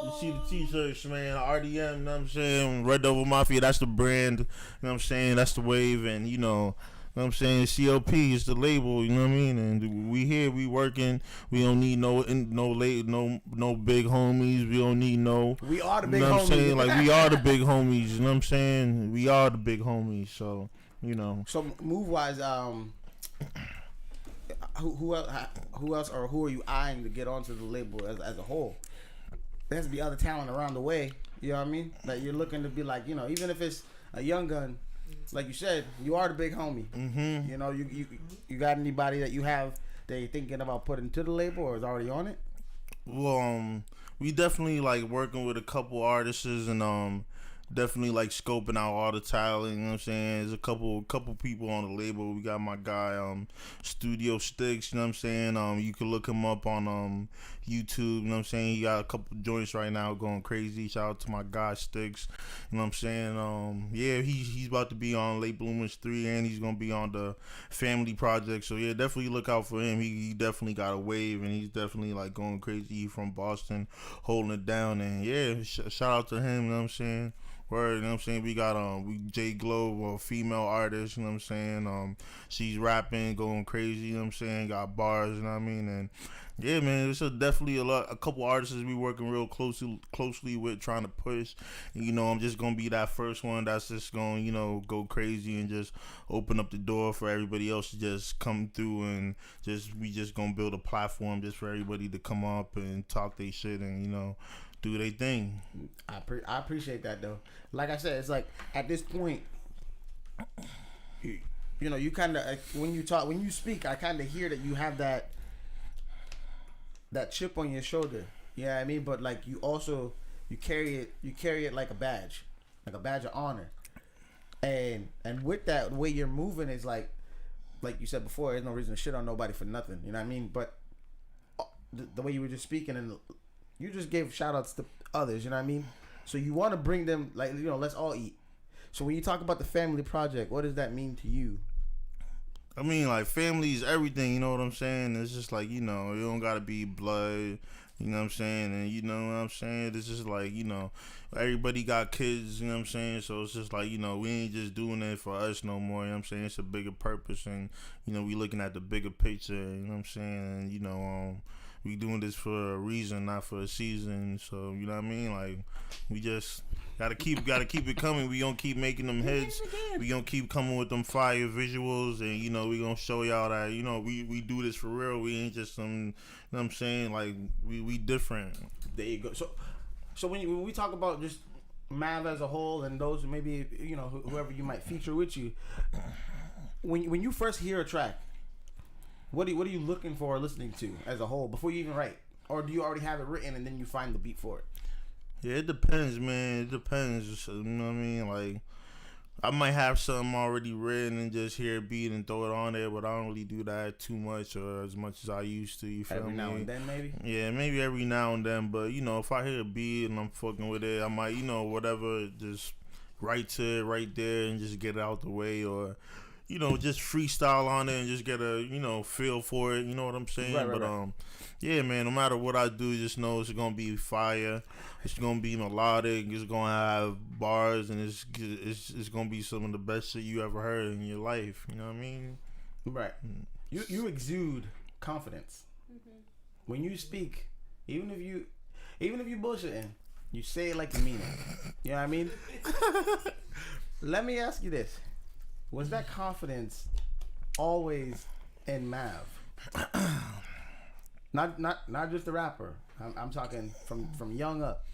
you see the t-shirts, man, RDM, you know what I'm saying? Red Devil Mafia, that's the brand, you know what I'm saying? That's the wave, and, you know what I'm saying? CLP is the label, you know what I mean? And we here, we working. We don't need no big homies. We don't need no. We are the big you know homies. What I'm saying? Like, we are the big homies. You know what I'm saying? We are the big homies. So, you know. So move wise, who else or who are you eyeing to get onto the label as a whole? There has to be other talent around the way. You know what I mean? That you're looking to be like, you know, even if it's a young gun. Like you said, you are the big homie. Mm-hmm. You know, you got anybody that you have that you're thinking about putting to the label or is already on it? Well, we definitely like working with a couple artists and definitely like scoping out all the talent, you know what I'm saying? There's a couple people on the label. We got my guy Studio Sticks, you know what I'm saying? You can look him up on YouTube, you know what I'm saying? He got a couple joints right now going crazy. Shout out to my guy Sticks, you know what I'm saying? Yeah, he's about to be on Late Bloomers 3 and he's gonna be on the Family Project. So yeah, definitely look out for him. He definitely got a wave and he's definitely like going crazy. He from Boston, holding it down, and yeah, shout out to him, you know what I'm saying? Word, you know what I'm saying? We got we J Glow, a female artist, you know what I'm saying? She's rapping, going crazy, you know what I'm saying? Got bars, you know what I mean? And yeah, man, there's definitely a couple artists we working real closely with, trying to push. And, you know, I'm just gonna be that first one that's just gonna, you know, go crazy and just open up the door for everybody else to just come through, and we just gonna build a platform just for everybody to come up and talk their shit and, you know, do their thing. I appreciate that though. Like I said, it's like at this point, you know, you kind of when you speak, I kind of hear that you have that chip on your shoulder. You know what I mean? But like you carry it like a badge of honor. And with that, the way you're moving is like you said before, there's no reason to shit on nobody for nothing. You know what I mean? But the way you were just speaking, and you just gave shout outs to others, you know what I mean? So you want to bring them, like, you know, let's all eat. So when you talk about the Family Project, what does that mean to you? I mean, like, family is everything, you know what I'm saying? It's just like, you know, you don't gotta be blood, you know what I'm saying? And you know what I'm saying? It's just like, you know, everybody got kids, you know what I'm saying? So it's just like, you know, we ain't just doing it for us no more, you know what I'm saying? It's a bigger purpose, and, you know, we looking at the bigger picture, you know what I'm saying? And, you know, we doing this for a reason, not for a season. So, you know what I mean? Like, we just gotta keep it coming. We gonna keep making them hits. We gonna keep coming with them fire visuals, and, you know, we gonna show y'all that, you know, we do this for real. We ain't just some, you know what I'm saying? Like, we different. There you go. So when we talk about just MAV as a whole, and those maybe, you know, whoever you might feature with you, when you first hear a track, what are you looking for or listening to as a whole before you even write? Or do you already have it written and then you find the beat for it? Yeah, it depends, man. It depends. You know what I mean? Like, I might have something already written and just hear a beat and throw it on there, but I don't really do that too much or as much as I used to. You feel me? Every now and then, maybe? Yeah, maybe every now and then. But, you know, if I hear a beat and I'm fucking with it, I might, you know, whatever, just write to it right there and just get it out the way, or, you know, just freestyle on it and just get a, you know, feel for it. You know what I'm saying? Right. Yeah, man, no matter what I do, just know it's going to be fire. It's going to be melodic. It's going to have bars, and it's going to be some of the best shit you ever heard in your life. You know what I mean? Right. You exude confidence. Mm-hmm. When you speak, even if you bullshitting, you say it like you mean it. You know what I mean? Let me ask you this. Was that confidence always in Mav? Not just the rapper. I'm talking from young up.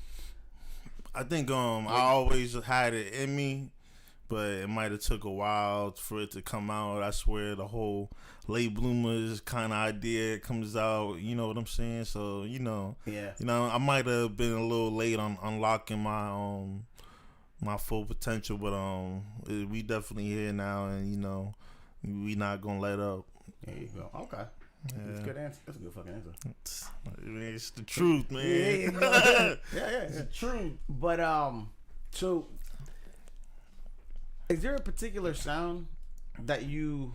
I think I always had it in me, but it might have took a while for it to come out. I swear the whole late bloomers kind of idea comes out. You know what I'm saying? So yeah. I might have been a little late on unlocking my full potential, but we definitely here now, and we not gonna let up. There you go. Okay. Yeah. That's a good answer. That's a good fucking answer. It's the truth, man. Yeah, it's the truth. But so is there a particular sound that you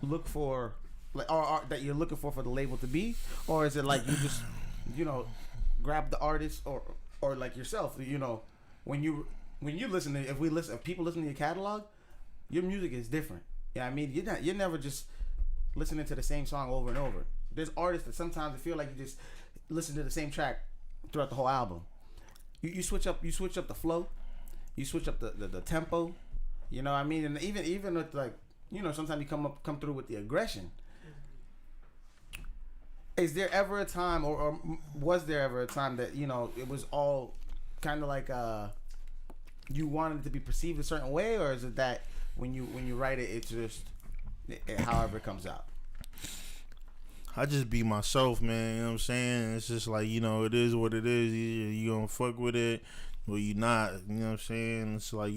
look for, like, or that you're looking for the label to be, or is it like you just grab the artist or like yourself? When you listen to, if people listen to your catalog, your music is different. Yeah, I mean, you're never just listening to the same song over and over. There's artists that sometimes I feel like you just listen to the same track throughout the whole album. You switch up the flow, you switch up the tempo. You know what I mean? And even with, like, sometimes you come through with the aggression. Is there ever a time, or was there ever a time that it was all kind of like you wanted it to be perceived a certain way, or is it that when you write it, it's just however it comes out? I just be myself, man. You know what I'm saying? It's just like, it is what it is. You gonna fuck with it, or you not. You know what I'm saying? It's like,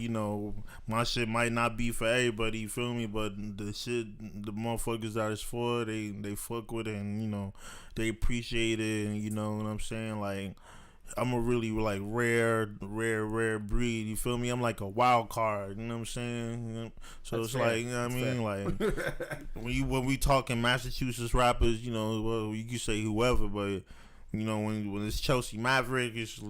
my shit might not be for everybody, you feel me? But the shit, the motherfuckers that it's for, they fuck with it, and, they appreciate it, and you know what I'm saying? Like, I'm a really, like, rare breed, you feel me? I'm like a wild card, you know what I'm saying? So that's it's fair. Like, you know what I mean? Like, when we talking Massachusetts rappers, well, you can say whoever, but, when it's Chelsea Maverick, it's,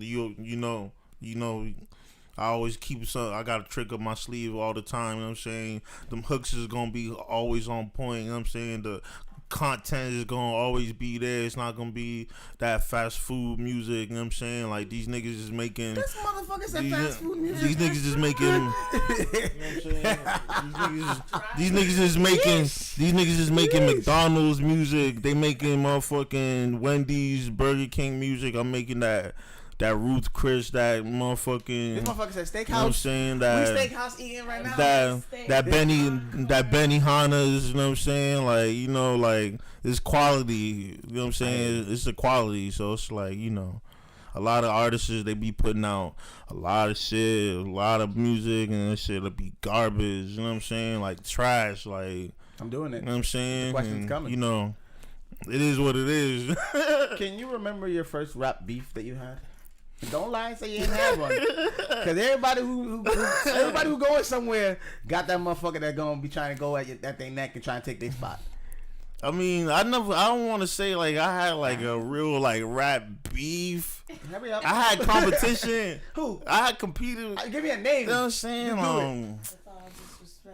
I always keep some. I got a trick up my sleeve all the time, you know what I'm saying? Them hooks is gonna be always on point, you know what I'm saying? The content is gonna always be there. It's not gonna be that fast food music, you know what I'm saying? Like, these niggas is making, this motherfucker said fast food music. These niggas is making, you know what I'm saying? These niggas is making McDonald's music. They making motherfucking Wendy's, Burger King music. I'm making that Ruth Chris, that motherfucking. This motherfucker said steakhouse. You know what I'm saying? That we steakhouse eating right now. That Benny Hanna's, you know what I'm saying? Like, like, it's quality. You know what I'm saying? It's a quality. So it's like, a lot of artists, they be putting out a lot of shit, a lot of music, and that shit'll be garbage. You know what I'm saying? Like, trash. Like, I'm doing it. You know what I'm saying? The question's coming. It is what it is. Can you remember your first rap beef that you had? Don't lie and say you ain't had one, because everybody who going somewhere got that motherfucker that gonna be trying to go at their neck and try and take their spot. I mean, I don't want to say like I had like a real like rap beef. Hurry up. I had competition. Who? I had competed. Give me a name. You know what I'm saying?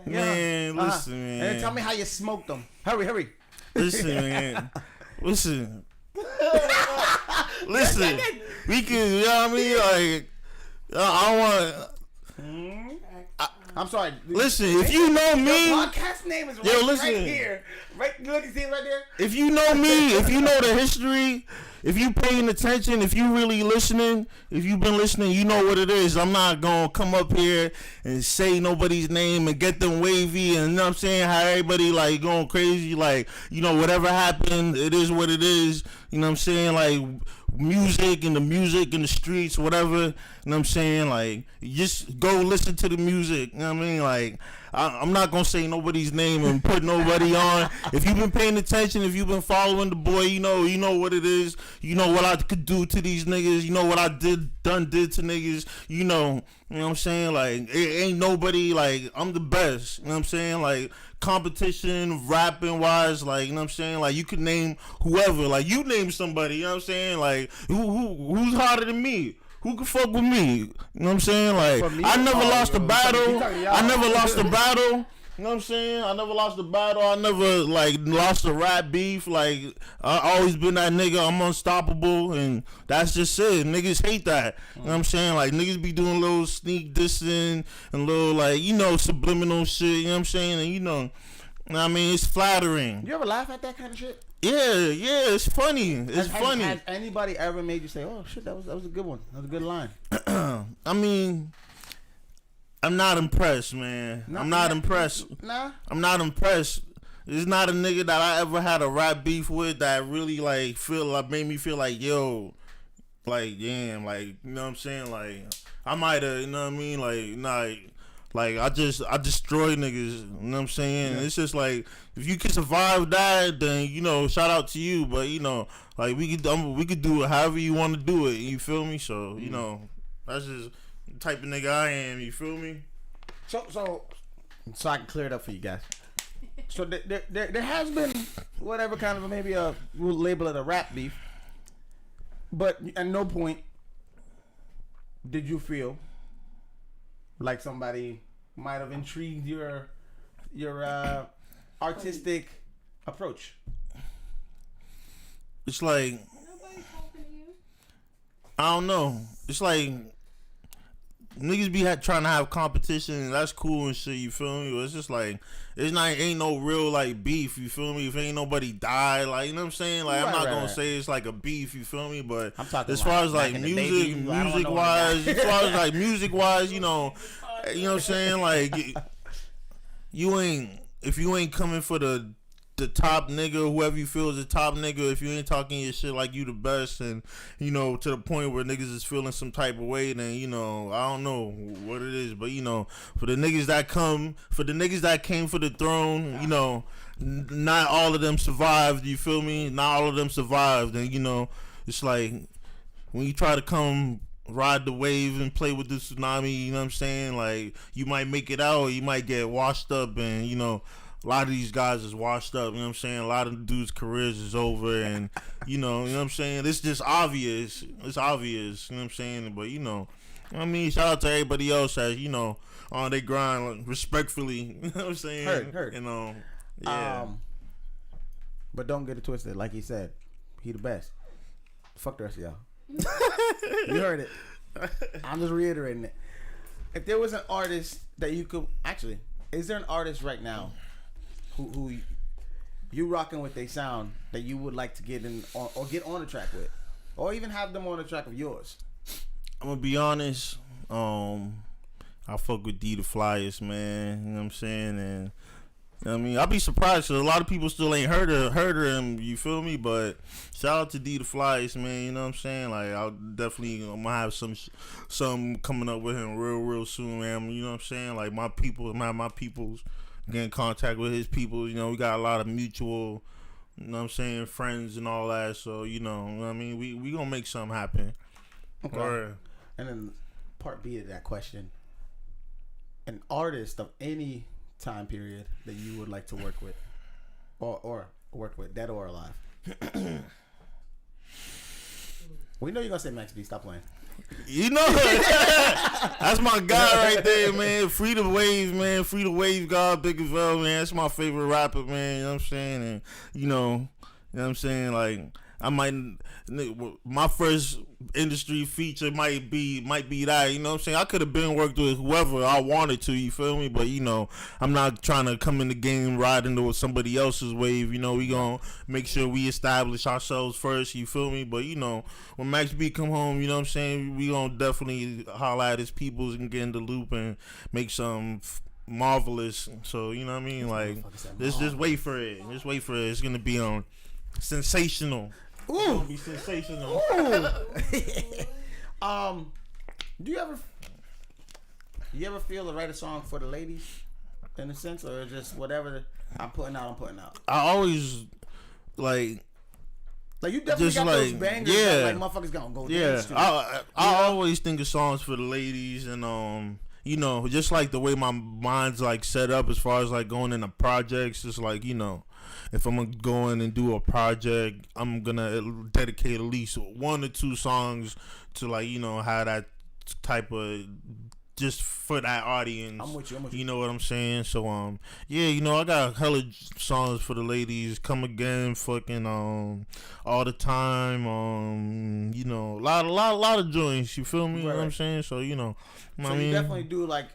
Man, listen, man. And then tell me how you smoked them. Hurry. Listen, man. Listen. Listen, we can, you know what I mean? Like, I don't want. I'm sorry. Listen, if you know me, the podcast name is right here. Right, look, you see it right there. If you know me, if you know the history, if you paying attention, if you really listening, if you've been listening, you know what it is. I'm not gonna come up here and say nobody's name and get them wavy and, you know what I'm saying, how everybody like going crazy, like, you know, whatever happened, it is what it is. You know what I'm saying? Like, music and the streets, whatever. You know what I'm saying? Like, just go listen to the music. You know what I mean? Like, I'm not gonna say nobody's name and put nobody on. If you've been paying attention, if you've been following the boy, you know what it is. You know what I could do to these niggas. You know what I did to niggas. You know what I'm saying? Like, it ain't nobody, like, I'm the best. You know what I'm saying? Like, competition, rapping wise, like, you know what I'm saying? Like, you could name whoever. Like, you name somebody, you know what I'm saying? Like, who's harder than me? Who can fuck with me? You know what I'm saying? Like, I never lost a battle. I never lost a battle. You know what I'm saying? I never lost a battle. I never, like, lost a rap beef. Like, I always been that nigga. I'm unstoppable, and that's just it. Niggas hate that. You know what I'm saying? Like, niggas be doing little sneak dissing and little, like, you know, subliminal shit. You know what I'm saying? And, you know what I mean? It's flattering. You ever laugh at that kind of shit? Yeah, it's funny. It's funny. Has anybody ever made you say, "Oh shit, that was a good one. That was a good line"? I mean, I'm not impressed, man. I'm not impressed. Nah. I'm not impressed. There's not a nigga that I ever had a rap beef with that really like made me feel like, yo, like, damn, like, you know what I'm saying? Like, I might have, you know what I mean? Like I destroy niggas, you know what I'm saying? Yeah. It's just like, if you can survive that, then, you know, shout out to you. But, you know, like, we could do it however you want to do it. You feel me? So, you know, that's just the type of nigga I am. You feel me? So I can clear it up for you guys. So there has been whatever kind of maybe we'll label it a rap beef, but at no point did you feel like somebody might have intrigued your artistic approach. It's like, I don't know. It's like niggas be trying to have competition, and that's cool and shit. You feel me? But it's just like, ain't no real like beef. You feel me? If ain't nobody died, like, you know what I'm saying? Like, I'm not gonna say it's like a beef. You feel me? But I'm talking as far as like music wise, you know what I'm saying? Like, if you ain't coming for the top nigga, whoever you feel is the top nigga, if you ain't talking your shit like you the best, and, you know, to the point where niggas is feeling some type of way, then, you know, I don't know what it is, but, you know, for the niggas that came for the throne, you know, not all of them survived, you feel me? Not all of them survived, and, you know, it's like, when you try to come ride the wave and play with the tsunami, you know what I'm saying? Like, you might make it out, or you might get washed up, and, you know, a lot of these guys is washed up, you know what I'm saying? A lot of the dudes' careers is over, and, you know what I'm saying? It's just obvious. It's obvious, you know what I'm saying? But, you know I mean? Shout out to everybody else that's, you know, on their grind, like, respectfully, you know what I'm saying? Heard. You know, yeah. But don't get it twisted. Like he said, he the best. Fuck the rest of y'all. You heard it. I'm just reiterating it. If there was an artist that you could... Actually, is there an artist right now who you rocking with their sound that you would like to get in or get on the track with, or even have them on the track of yours? I'm gonna be honest. I fuck with D the Flyest, man. You know what I'm saying? And, you know what I mean, I'll be surprised because a lot of people still ain't heard of him. You feel me? But shout out to D the Flyest, man. You know what I'm saying? Like, I'm gonna have some coming up with him real soon, man. You know what I'm saying? Like, my peoples get in contact with his people. You know, we got a lot of mutual, you know what I'm saying, friends and all that. So, you know what I mean? We gonna make something happen. Okay. And then part B of that question, an artist of any time period that you would like to work with, or work with, dead or alive. We know you're gonna say Max B. Stop playing. You know, that's my guy right there, man. Free the Wave, man. Free the Wave, God, Big as well, man. That's my favorite rapper, man. You know what I'm saying? And, you know what I'm saying? Like, I might, my first industry feature might be that, you know what I'm saying? I could have been worked with whoever I wanted to, you feel me? But, you know, I'm not trying to come in the game riding with somebody else's wave, you know, we gonna make sure we establish ourselves first, you feel me? But, you know, when Max B come home, you know what I'm saying, we gonna definitely holler at his peoples and get in the loop and make some marvelous. So, you know what I mean? Like, just wait for it. Just wait for it. It's gonna be on sensational. Ooh. It's gonna be sensational. Do you ever feel to write a song for the ladies, in a sense, or just whatever I'm putting out? I always like you definitely just got like, those bangers yeah, that, like, motherfuckers gonna go yeah. dance to. I always think of songs for the ladies, and you know, just like the way my mind's like set up as far as like going into projects, it's like, you know, if I'm gonna go in and do a project, I'm gonna dedicate at least 1 or 2 songs to, like, you know, have that type of, just for that audience. I'm with you. You know what I'm saying? So yeah, you know, I got hella songs for the ladies. Come Again, fucking All the Time. You know, lot of joints. You feel me? You know what I'm saying? So, you know, so I mean, you definitely do like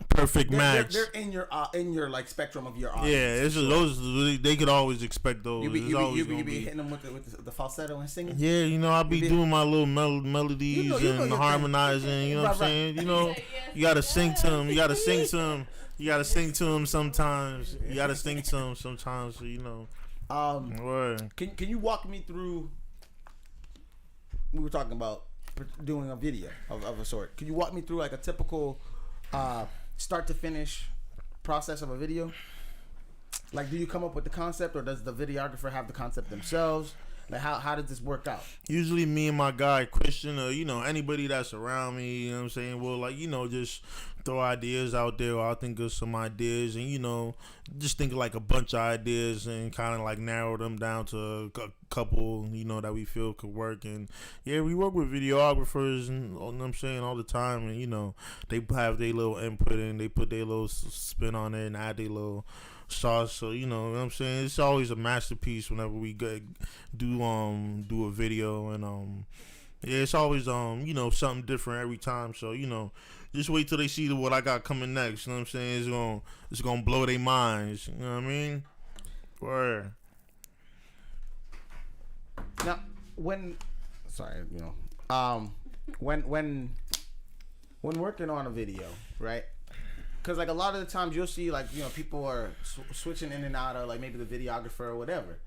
perfect match. They're in your like spectrum of your audience. Yeah, it's just, those they could always expect those. You be hitting them with the falsetto and singing. Yeah, you know, I be doing my little melodies and harmonizing. You know what I'm saying? You know, you gotta sing to them. You gotta sing to them. You gotta sing to them sometimes. You gotta sing to them sometimes. So, you know. Word. Can you walk me through? We were talking about doing a video of a sort. Can you walk me through like a typical start to finish process of a video? Like, do you come up with the concept, or does the videographer have the concept themselves? Like, how does this work out? Usually me and my guy Christian, or, you know, anybody that's around me, you know what I'm saying, will, like, you know, just throw ideas out there, or I'll think of some ideas, and, you know, just think of like a bunch of ideas and kind of like narrow them down to a couple, you know, that we feel could work. And yeah, we work with videographers, and, you know what I'm saying, all the time, and, you know, they have their little input and they put their little spin on it and add their little sauce. So, you know what I'm saying, it's always a masterpiece whenever we do a video. And yeah, it's always you know, something different every time. So, you know, just wait till they see what I got coming next. You know what I'm saying? It's gonna blow their minds. You know what I mean? Word. Now, when working on a video, right? Because, like, a lot of the times you'll see, like, you know, people are switching in and out of, like, maybe the videographer or whatever.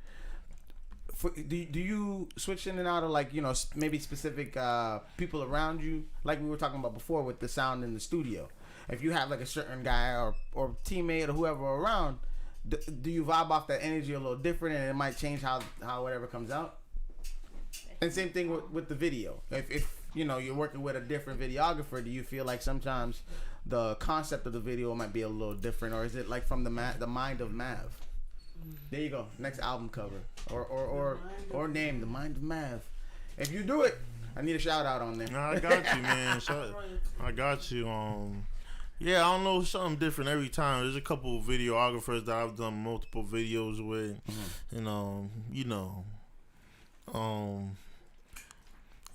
Do you switch in and out of, like, you know, maybe specific people around you, like we were talking about before with the sound in the studio? If you have, like, a certain guy or teammate or whoever around, do you vibe off that energy a little different, and it might change how whatever comes out? And same thing with the video. If you know, you're working with a different videographer, do you feel like sometimes the concept of the video might be a little different, or is it like from the mind of Mav? There you go. Next album cover or name, The Mind of Mav. If you do it, I need a shout out on there. No, I got you, man. I got you. Yeah, I don't know, something different every time. There's a couple of videographers that I've done multiple videos with, and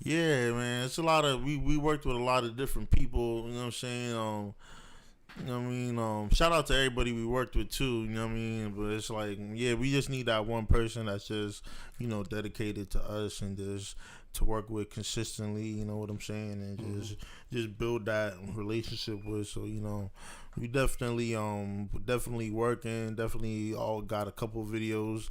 yeah, man, it's a lot of we worked with a lot of different people. You know what I'm saying? You know what I mean? Shout out to everybody we worked with too, you know what I mean? But it's like, yeah, we just need that one person that's just, you know, dedicated to us and just to work with consistently, you know what I'm saying? And just build that relationship with. So, you know, we definitely working, definitely all got a couple videos,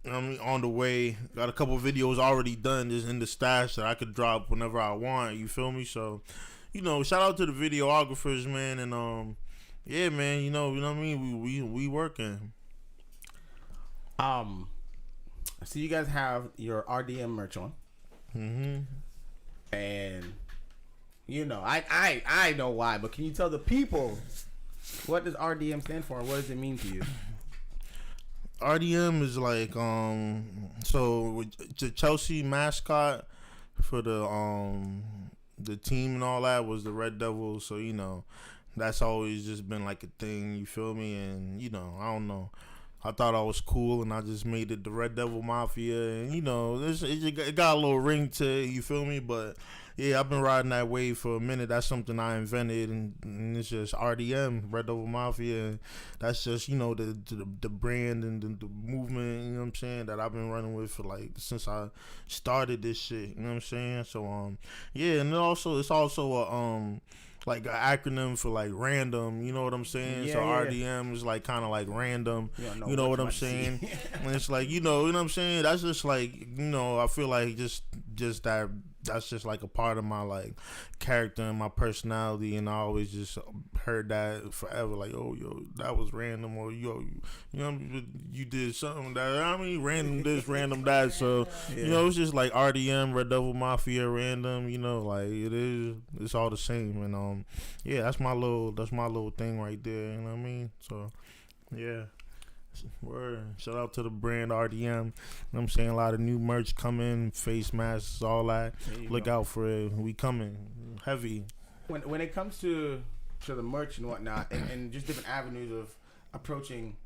I mean, on the way. Got a couple videos already done just in the stash that I could drop whenever I want, you feel me? So, you know, shout out to the videographers, man, and yeah, man, you know what I mean. We working. So you guys have your RDM merch on, and you know, I know why, but can you tell the people what does RDM stand for, and what does it mean to you? RDM is like so the Chelsea mascot for the team and all that was the Red Devils, so, you know, that's always just been like a thing, you feel me? And, you know, I don't know, I thought I was cool, and I just made it the Red Devil Mafia, and you know, it got a little ring to it, you feel me? But yeah, I've been riding that wave for a minute. That's something I invented, and it's just RDM, Red Devil Mafia. And that's just, you know, the brand and the movement, you know what I'm saying, that I've been running with for like since I started this shit, you know what I'm saying? So yeah, and it's also a like an acronym for like random, you know what I'm saying? Yeah, so yeah. RDM is like kind of like random, Yeah, you know what I'm saying? And it's like, you know what I'm saying? That's just like, you know, I feel like just that's just like a part of my like character and my personality, and I always just heard that forever, like, oh, yo, that was random, or yo, you know, you did something that, I mean, random this, random that. So you know, it's just like RDM, Red Devil Mafia, random, you know, like it's all the same. And yeah, that's my little thing right there, you know what I mean? So yeah. Word. Shout out to the brand RDM. You know what I'm saying? A lot of new merch coming, face masks, all that. Look out for it. We coming heavy. When it comes to the merch and whatnot, and just different avenues of approaching,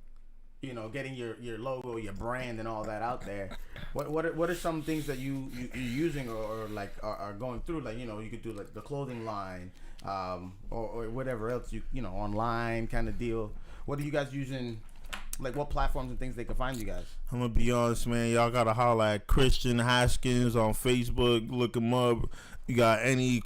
you know, getting your logo, your brand, and all that out there, what are some things that you're using or like are going through? Like, you know, you could do like the clothing line, or whatever else, you know, online kind of deal. What are you guys using? Like, what platforms and things they can find you guys? I'm gonna be honest, man. Y'all gotta holler at Christian Haskins on Facebook. Look him up. You got any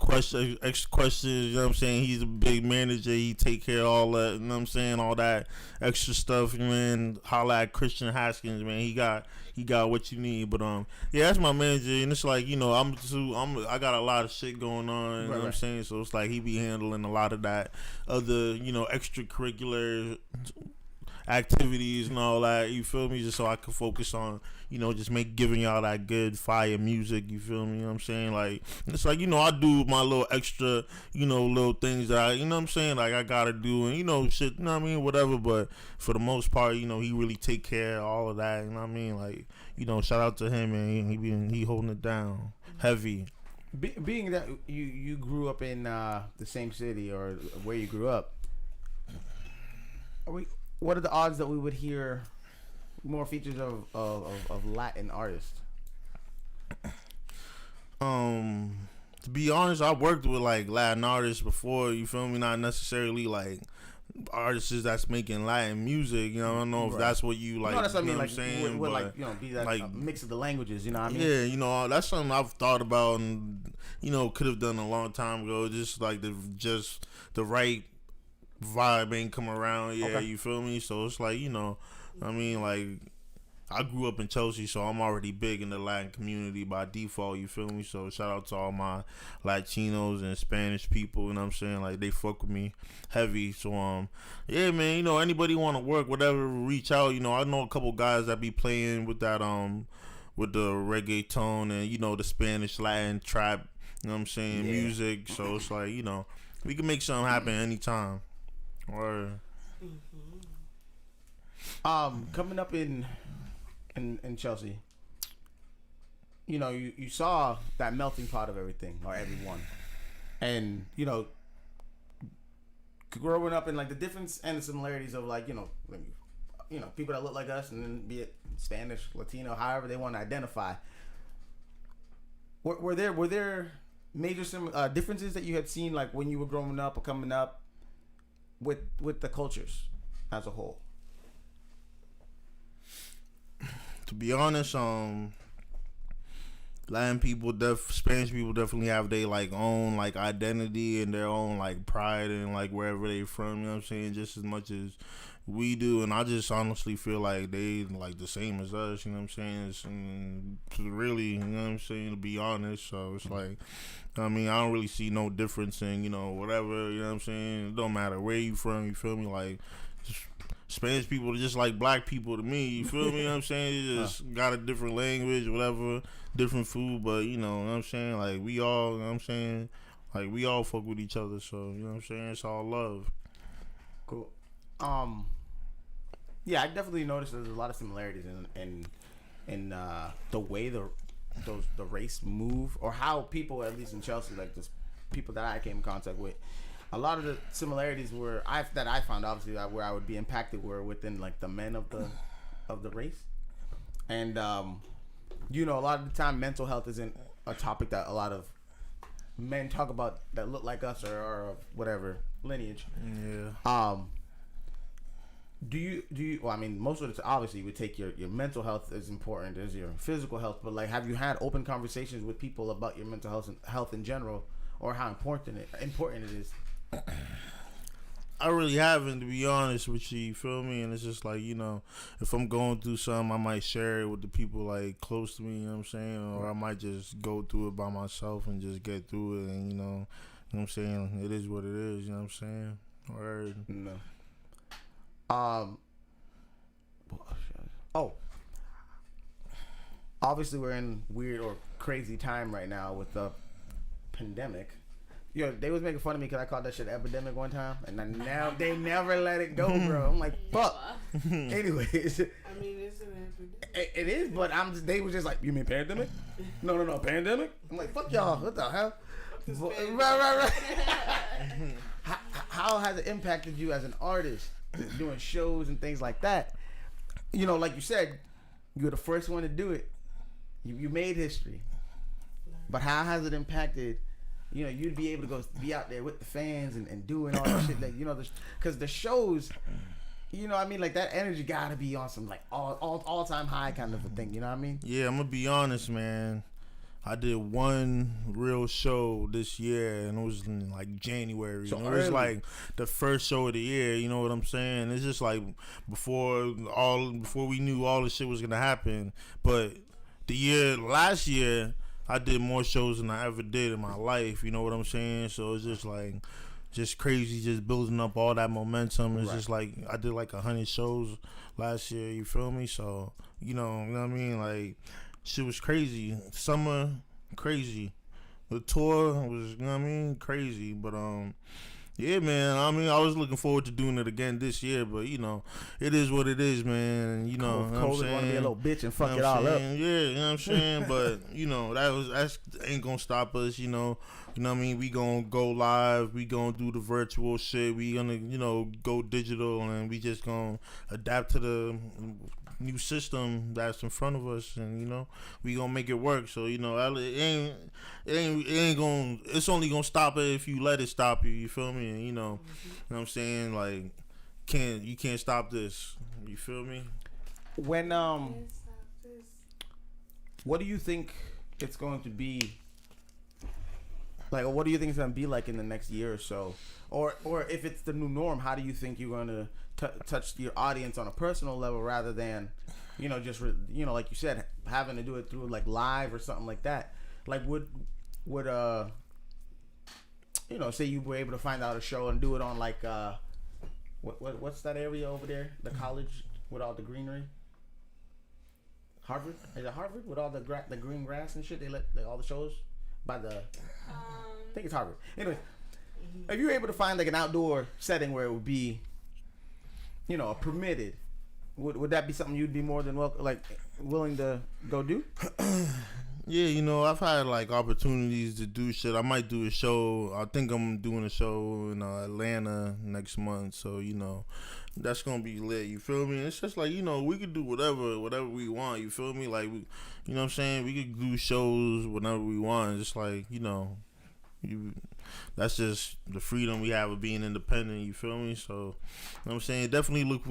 extra questions, you know what I'm saying? He's a big manager. He take care of all that, you know what I'm saying? All that extra stuff, man. Holler at Christian Haskins, man. He got what you need. But yeah, that's my manager, and it's like, you know, I got a lot of shit going on, you know what I'm saying? So it's like he be handling a lot of that other, you know, extracurricular activities and all that, you feel me, just so I can focus on, you know, just giving y'all that good fire music, you feel me, you know what I'm saying? Like, it's like, you know, I do my little extra, you know, little things that I, you know what I'm saying, like I gotta do, and you know, shit, you know what I mean, whatever. But for the most part, you know, he really take care of all of that, you know what I mean? Like, you know, shout out to him, man. He holding it down heavy. Being that you grew up in the same city or where you grew up, what are the odds that we would hear more features of Latin artists? To be honest, I worked with like Latin artists before, you feel me? Not necessarily like artists that's making Latin music, you know. I don't know if that's what you like. No, that's what I mean. Like, I'm saying, would like, you know, be that like mix of the languages, you know what I mean? Yeah, you know, that's something I've thought about, and you know, could have done a long time ago. Just like the right vibe ain't come around. Yeah, you feel me? So it's like, you know, I mean, like, I grew up in Chelsea, so I'm already big in the Latin community by default, you feel me? So shout out to all my Latinos and Spanish people, you know what I'm saying? Like, they fuck with me heavy. So yeah, man, you know, anybody want to work, whatever, reach out. You know, I know a couple guys that be playing with that with the reggaeton and, you know, the Spanish Latin trap, you know what I'm saying, music. So it's like, you know, we can make something happen anytime. Or coming up in Chelsea, you know, you saw that melting pot of everything or everyone, and you know, growing up in like the difference and the similarities of like, you know, people that look like us, and then be it Spanish, Latino, however they want to identify. Were there major differences that you had seen like when you were growing up or coming up with the cultures as a whole? To be honest, Latin people, Spanish people definitely have their like own like identity and their own like pride and like wherever they from, you know what I'm saying, just as much as we do. And I just honestly feel like they like the same as us, you know what I'm saying? It's really, you know what I'm saying, to be honest. So it's like, I mean, I don't really see no difference in, you know, whatever, you know what I'm saying? It don't matter where you from, you feel me? Like, Spanish people are just like black people to me, you feel me? You know what I'm saying? You just got a different language, whatever, different food, but you know what I'm saying? Like, we all, you know what I'm saying? Like, we all fuck with each other, so, you know what I'm saying? It's all love. Cool. Yeah, I definitely noticed there's a lot of similarities in the way the race move, or how people, at least in Chelsea, like just people that I came in contact with, a lot of the similarities that I found, obviously, where I would be impacted were within like the men of of the race, and you know, a lot of the time mental health isn't a topic that a lot of men talk about that look like us or of whatever lineage. Yeah. Do you? Well, I mean, most of the time, obviously, you would take your mental health as important as your physical health. But like, have you had open conversations with people about your mental health in general, or how important it is? I really haven't, to be honest with you. You feel me? And it's just like, you know, if I'm going through something, I might share it with the people like close to me. You know what I'm saying? Or I might just go through it by myself and just get through it. And you know what I'm saying? It is what it is. You know what I'm saying? Word. No. Obviously we're in weird or crazy time right now with the pandemic. Yo, they was making fun of me because I called that shit epidemic one time, and now they never let it go, bro. I'm like, fuck. Anyways, I mean, it's an epidemic. it is, but they was just like, you mean pandemic? No, pandemic. I'm like, fuck y'all. What the hell? Right. How has it impacted you as an artist, doing shows and things like that? You know, like you said, you were the first one to do it. You made history. But how has it impacted, you know, you'd be able to go be out there with the fans and doing all that shit that, you know, because the shows, you know what I mean, like that energy gotta be on some like all time high kind of a thing, you know what I mean? Yeah, I'm gonna be honest, man. I did one real show this year, and it was in like January. So it was like the first show of the year. You know what I'm saying? It's just like before we knew all the shit was gonna happen. But last year, I did more shows than I ever did in my life. You know what I'm saying? So it's just like, just crazy, just building up all that momentum. It's just like I did like 100 shows last year. You feel me? So you know what I mean? Like, shit was crazy. Summer, crazy. The tour was, you know what I mean, crazy. But yeah, man. I mean, I was looking forward to doing it again this year, but you know, it is what it is, man. You know, COVID want to be a little bitch and fuck it all up. Yeah, you know what I'm saying. But you know, that ain't gonna stop us. You know what I mean. We gonna go live. We gonna do the virtual shit. We gonna, you know, go digital, and we just gonna adapt to the new system that's in front of us, and you know, we gonna make it work. So you know, it ain't gonna. It's only gonna stop it if you let it stop you. You feel me? And you know what I'm saying? Like, you can't stop this. You feel me? When what do you think it's going to be? Like, what do you think it's gonna be like in the next year or so? Or if it's the new norm, how do you think you're gonna touch your audience on a personal level rather than, you know, just you know, like you said, having to do it through like live or something like that? Like, would you know, say you were able to find out a show and do it on like what's that area over there? The college with all the greenery. Harvard? Is it Harvard with all the green grass and shit? They let all the shows by the. I think it's Harvard. Anyway, if you were able to find like an outdoor setting where it would be, you know, permitted, would that be something you'd be more than willing to go do? Yeah, you know, I've had like opportunities to do shit. I might do a show. I think I'm doing a show in Atlanta next month. So, you know, that's gonna be lit. You feel me? It's just like, you know, we could do whatever we want. You feel me? Like, you know what I'm saying? We could do shows whenever we want. Just like, you know, that's just the freedom we have of being independent. You feel me? So, you know what I'm saying? Definitely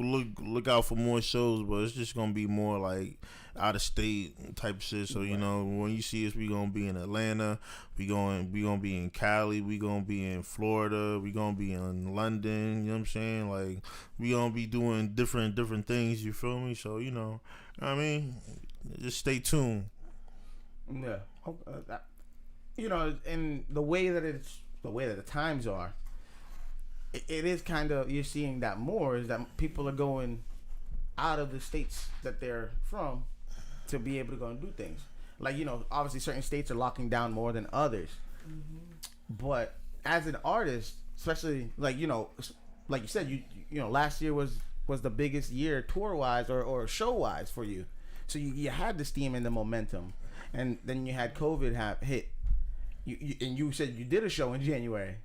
look out for more shows, but it's just gonna be more like out of state type shit. So, you know, when you see us, we gonna be in Atlanta, we gonna be in Cali, we gonna be in Florida, we gonna be in London. You know what I'm saying? Like, we gonna be doing different things. You feel me? So, you know, I mean, just stay tuned. Yeah. You know, and the way that the times are, it is kind of, you're seeing that more, is that people are going out of the states that they're from to be able to go and do things. Like, you know, obviously certain states are locking down more than others. Mm-hmm. But as an artist, especially like, you know, like you said, you know, last year was the biggest year tour wise or show wise for you. So you had the steam and the momentum, and then you had COVID hit. You said you did a show in January.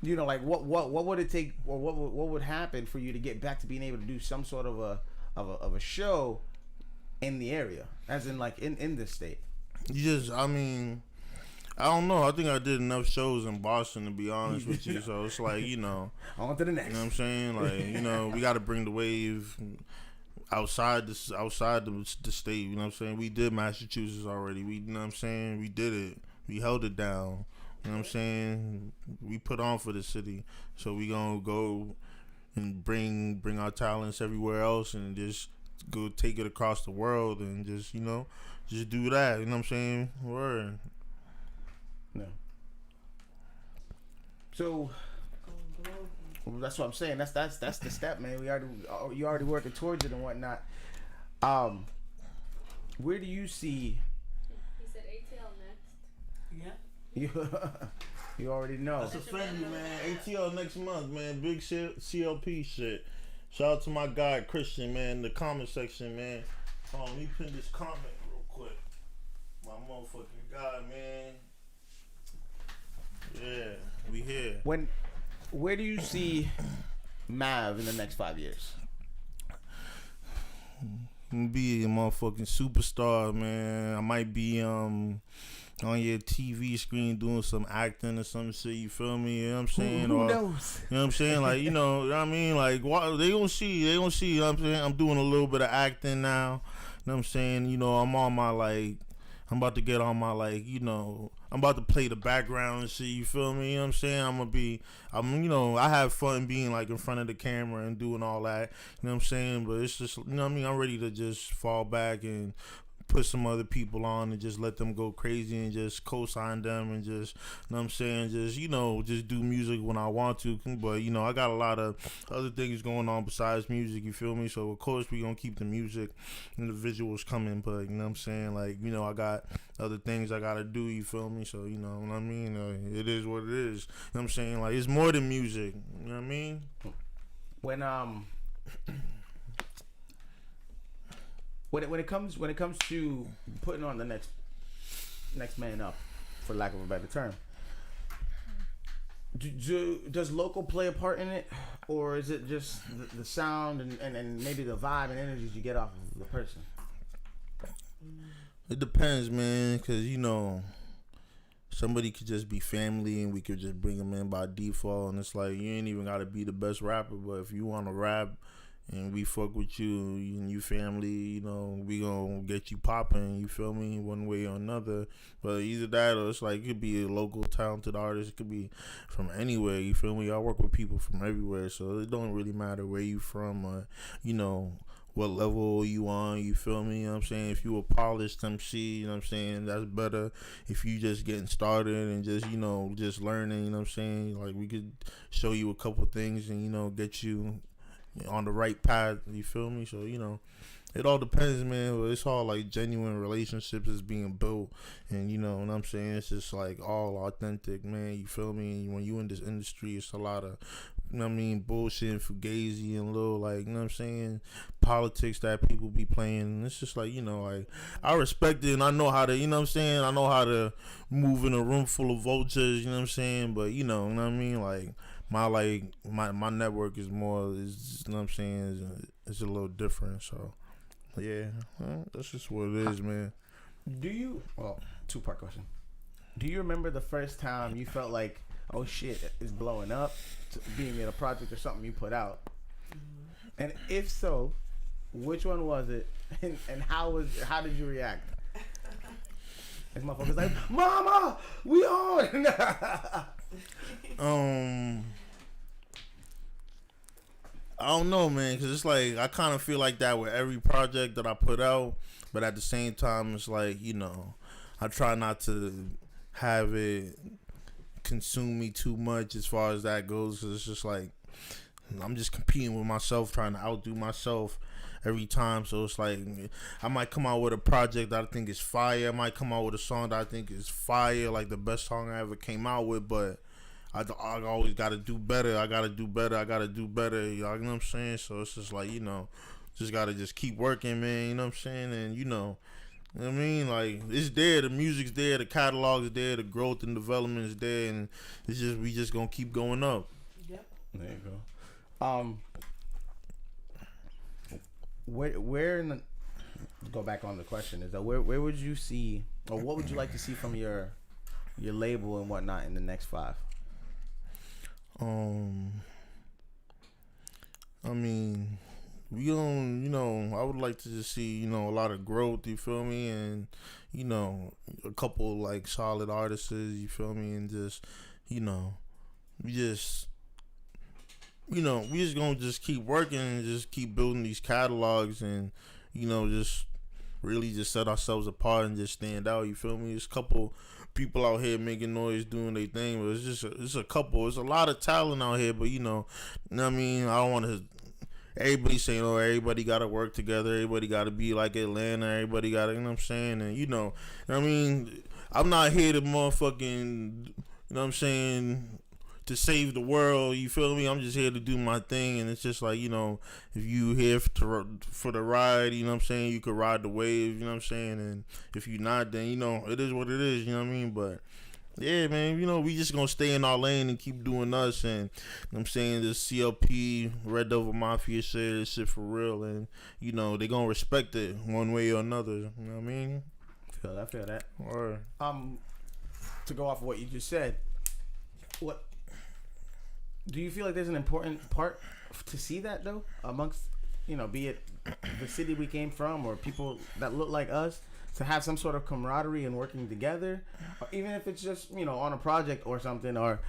You know, like what would it take, or what would happen for you to get back to being able to do some sort of of a show in the area, as in like in this state? I mean, I don't know. I think I did enough shows in Boston to be honest with you. So it's like, on to the next. You know what I'm saying? Like, we got to bring the wave outside the state. You know what I'm saying? We did Massachusetts already. You know what I'm saying? We did it. We held it down. You know what I'm saying? We put on for the city. So we gonna go and bring our talents everywhere else and just go take it across the world and just do that. You know what I'm saying? Word. No. So that's what I'm saying. That's the step, man. You already working towards it and whatnot. Where do you see? He said ATL next. Yeah. You already know. That's offending, man. ATL next month, man. Big shit, CLP shit. Shout out to my guy Christian, man. The comment section, man. Let me pin this comment real quick. My motherfucking guy, man. Yeah, we here. Where do you see MAV in the next 5 years? I'm gonna be a motherfucking superstar, man. I might be on your TV screen doing some acting or some shit. You feel me? You know what I'm saying? Who knows? You know what I'm saying? Like, you know what I mean? Like, they gonna see. You know what I'm saying? I'm doing a little bit of acting now. You know what I'm saying? I'm on my I'm about to get on my I'm about to play the background and shit, you feel me? You know what I'm saying? I have fun being in front of the camera and doing all that, you know what I'm saying? But it's just, I'm ready to just fall back and put some other people on and just let them go crazy and just co-sign them and just, you know what I'm saying, just do music when I want to. But, I got a lot of other things going on besides music, you feel me? So, of course, we gonna keep the music and the visuals coming, but, you know what I'm saying, I got other things I gotta do, you feel me? So, you know what I mean? It is what it is. You know what I'm saying? It's more than music, you know what I mean? When it comes to putting on the next man up, for lack of a better term, does local play a part in it, or is it just the sound and maybe the vibe and energies you get off of the person? It depends, man, because somebody could just be family and we could just bring them in by default, and it's like you ain't even gotta be the best rapper, but if you want to rap and we fuck with you and you family, we gonna get you popping, you feel me, one way or another. But either that or it's it could be a local talented artist, it could be from anywhere, you feel me? I work with people from everywhere, so it don't really matter where you from or, what level you on, you feel me? You know what I'm saying? If you a polished MC, you know what I'm saying, that's better. If you just getting started and just, just learning, you know what I'm saying? We could show you a couple things and, get you on the right path, you feel me? So, it all depends, man. But it's all genuine relationships is being built, and you know what I'm saying? It's just all authentic, man, you feel me? And when you in this industry, it's a lot of, bullshit and fugazi and little, you know what I'm saying, politics that people be playing. And it's just I respect it and I know how to, you know what I'm saying, I know how to move in a room full of vultures, you know what I'm saying? But you know what I mean? My network is more, you know what I'm saying, it's a little different. So yeah, that's just what it is, man. Two-part question. Do you remember the first time you felt like, oh shit, it's blowing up, being in a project or something you put out? And if so, which one was it, and how did you react? This motherfucker's like, Mama, we on. I don't know, man, because it's I kind of feel like that with every project that I put out, but at the same time, it's I try not to have it consume me too much as far as that goes, because it's just I'm just competing with myself, trying to outdo myself every time. So it's I might come out with a project that I think is fire, I might come out with a song that I think is fire, the best song I ever came out with, but I always got to do better. I got to do better. You know what I'm saying? So it's just just got to just keep working, man. You know what I'm saying? And, you know what I mean? It's there. The music's there. The catalog's there. The growth and development is there. And it's just, we just going to keep going up. Yep. There you go. where in the, go back on the question is that where would you see, or what would you like to see from your label and whatnot in the next 5? I mean, we don't, I would like to just see, a lot of growth, you feel me? And, a couple, like, solid artists, you feel me? And just, we just gonna just keep working and just keep building these catalogs and, just really just set ourselves apart and just stand out, you feel me? There's a couple people out here making noise, doing their thing, but it's a couple. It's a lot of talent out here, but, you know what I mean? I don't want to... Everybody saying, oh, everybody got to work together. Everybody got to be like Atlanta. Everybody got to, you know what I'm saying? And, I mean, I'm not here to motherfucking, you know what I'm saying, to save the world. You feel me? I'm just here to do my thing. And it's just like, if you here for the ride, you know what I'm saying, you could ride the wave, you know what I'm saying? And if you're not, then, it is what it is, you know what I mean? But... yeah, man, we just gonna stay in our lane and keep doing us, and you know what I'm saying, this CLP, Red Devil Mafia shit, this shit for real, and they gonna respect it one way or another, you know what I mean? I feel that. Or to go off of what you just said, what do you feel like there's an important part to see that though amongst, be it the city we came from or people that look like us, to have some sort of camaraderie and working together, or even if it's just, on a project or something, or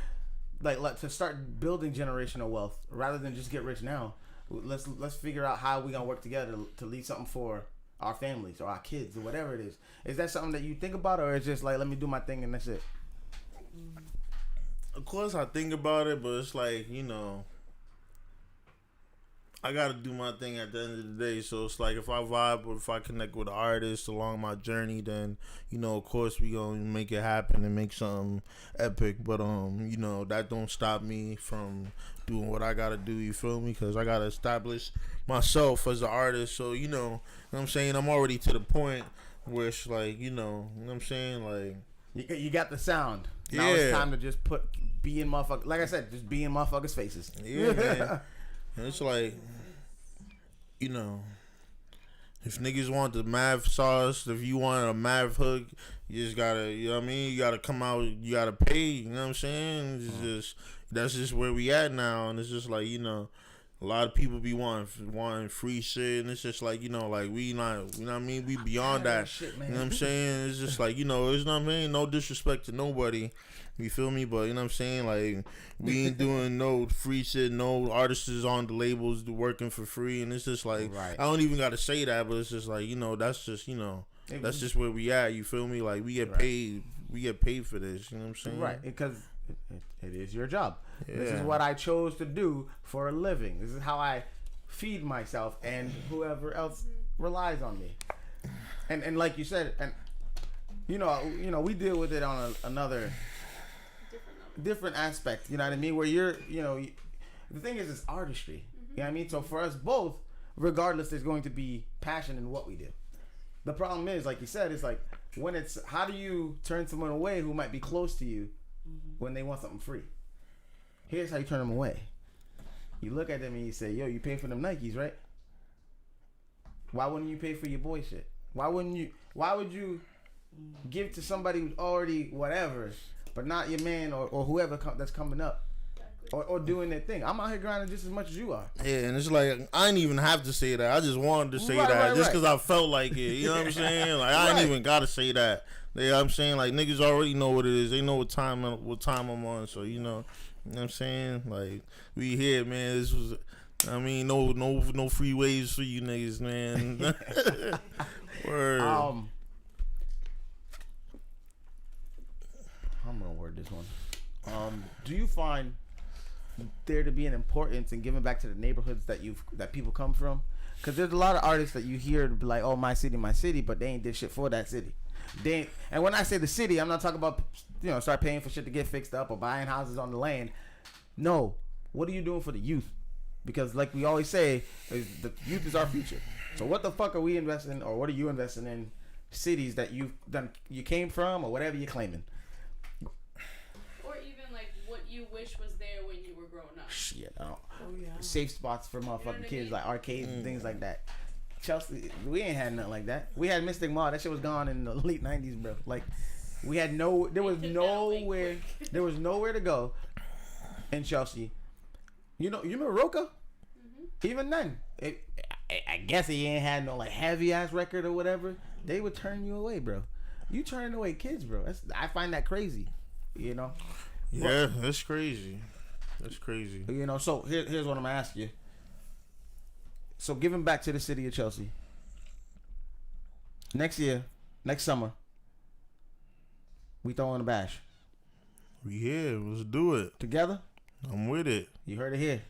like to start building generational wealth rather than just get rich now. Let's figure out how we gonna work together to leave something for our families or our kids or whatever it is. Is that something that you think about, or it's just like, let me do my thing and that's it? Of course I think about it, but it's like, I gotta do my thing at the end of the day. So it's like, if I vibe or if I connect with artists along my journey, then of course we gonna make it happen and make something epic. But that don't stop me from doing what I gotta do. You feel me? Because I gotta establish myself as an artist. So you know what I'm saying, I'm already to the point where it's like, you know what I'm saying, like you got the sound. Now it's time to just be in motherfuckers. Like I said, just be in motherfuckers' faces. Yeah, man. And it's like, if niggas want the MAV sauce, if you want a MAV hook, you just gotta, you know what I mean? You gotta come out, you gotta pay, you know what I'm saying? It's just, that's just where we at now. And it's just like, a lot of people be wanting free shit. And it's just like, like we not, you know what I mean? We beyond that. Shit, you know what I'm saying? It's just like, it's not, what I mean? No disrespect to nobody. You feel me? But, you know what I'm saying? Like, we ain't doing no free shit. No artists is on the labels working for free. And it's just like, right. I don't even got to say that, but it's just like, that's just, that's just where we at. You feel me? Like, we get paid. We get paid for this. You know what I'm saying? Right. Because it is your job. Yeah. This is what I chose to do for a living. This is how I feed myself and whoever else relies on me. And like you said, and, we deal with it on another... different aspect, you know what I mean, where you're, the thing is, it's artistry, you know what I mean, so for us both, regardless, there's going to be passion in what we do. The problem is, like you said, it's like, when it's, how do you turn someone away who might be close to you when they want something free? Here's how you turn them away. You look at them and you say, yo, you pay for them Nikes, right? Why wouldn't you pay for your boy shit? Why would you give to somebody who's already whatever, but not your man or whoever that's coming up or doing their thing? I'm out here grinding just as much as you are. Yeah, and it's like, I didn't even have to say that. I just wanted to say that just because I felt like it. You know what I'm saying? Like, I ain't even got to say that. You know what I'm saying? Like, niggas already know what it is. They know what time I'm on. So, you know what I'm saying? Like, we here, man. This was, I mean, no free waves for you niggas, man. Word. I'm gonna word this one. Do you find there to be an importance in giving back to the neighborhoods that people come from? Because there's a lot of artists that you hear be like, "Oh, my city," but they ain't did shit for that city. And when I say the city, I'm not talking about start paying for shit to get fixed up or buying houses on the land. No, what are you doing for the youth? Because like we always say, the youth is our future. So what the fuck are we investing, or what are you investing in cities that you came from, or whatever you're claiming? Or even like what you wish was there when you were growing up. Shit, safe spots for motherfucking kids, like arcades and things like that. Chelsea, we ain't had nothing like that. We had Mystic Mall. That shit was gone in the late 90s, bro. Like, there was nowhere to go in Chelsea. You remember Roca? Mm-hmm. Even then, I guess he ain't had no like heavy ass record or whatever. They would turn you away, bro. You turning away kids, bro. I find that crazy. You know? Yeah, that's crazy. That's crazy. You know, so here's what I'm gonna ask you. So giving back to the city of Chelsea. Next summer, we throwing a bash. We here. Let's do it. Together? I'm with it. You heard it here.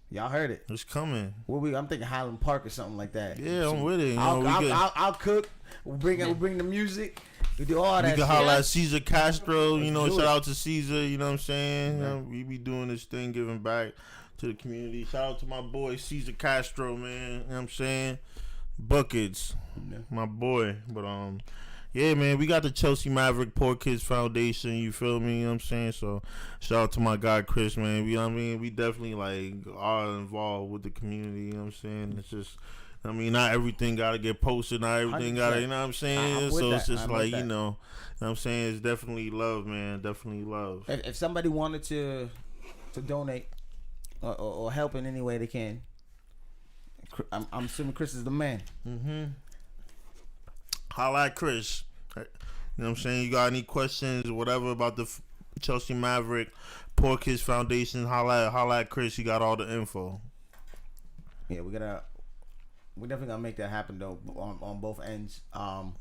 Y'all heard it. It's coming. I'm thinking Highland Park or something like that. Yeah, I'm with it. I'll cook. We'll bring the music. We do all that. We can holler at Caesar Castro. Let's shout out to Caesar. You know what I'm saying? Yeah. We be doing this thing, giving back to the community. Shout out to my boy Caesar Castro, man. You know what I'm saying? Buckets, my boy. But yeah, man, we got the Chelsea Maverick Poor Kids Foundation. You feel me? You know what I'm saying? So shout out to my guy Chris, man. You know what I mean? We definitely like are involved with the community. You know what I'm saying? It's just, I mean, not everything gotta get posted. Not everything gotta, you know what I'm saying? So it's just like, you know what I'm saying? It's definitely love, man. Definitely love. If somebody wanted to donate or help in any way they can, I'm assuming Chris is the man. Mm-hmm. Holla at Chris. You know what I'm saying? You got any questions or whatever about the Chelsea Maverick Poor Kids Foundation, holla at Chris. He got all the info. Yeah, we're definitely gonna make that happen though on both ends. What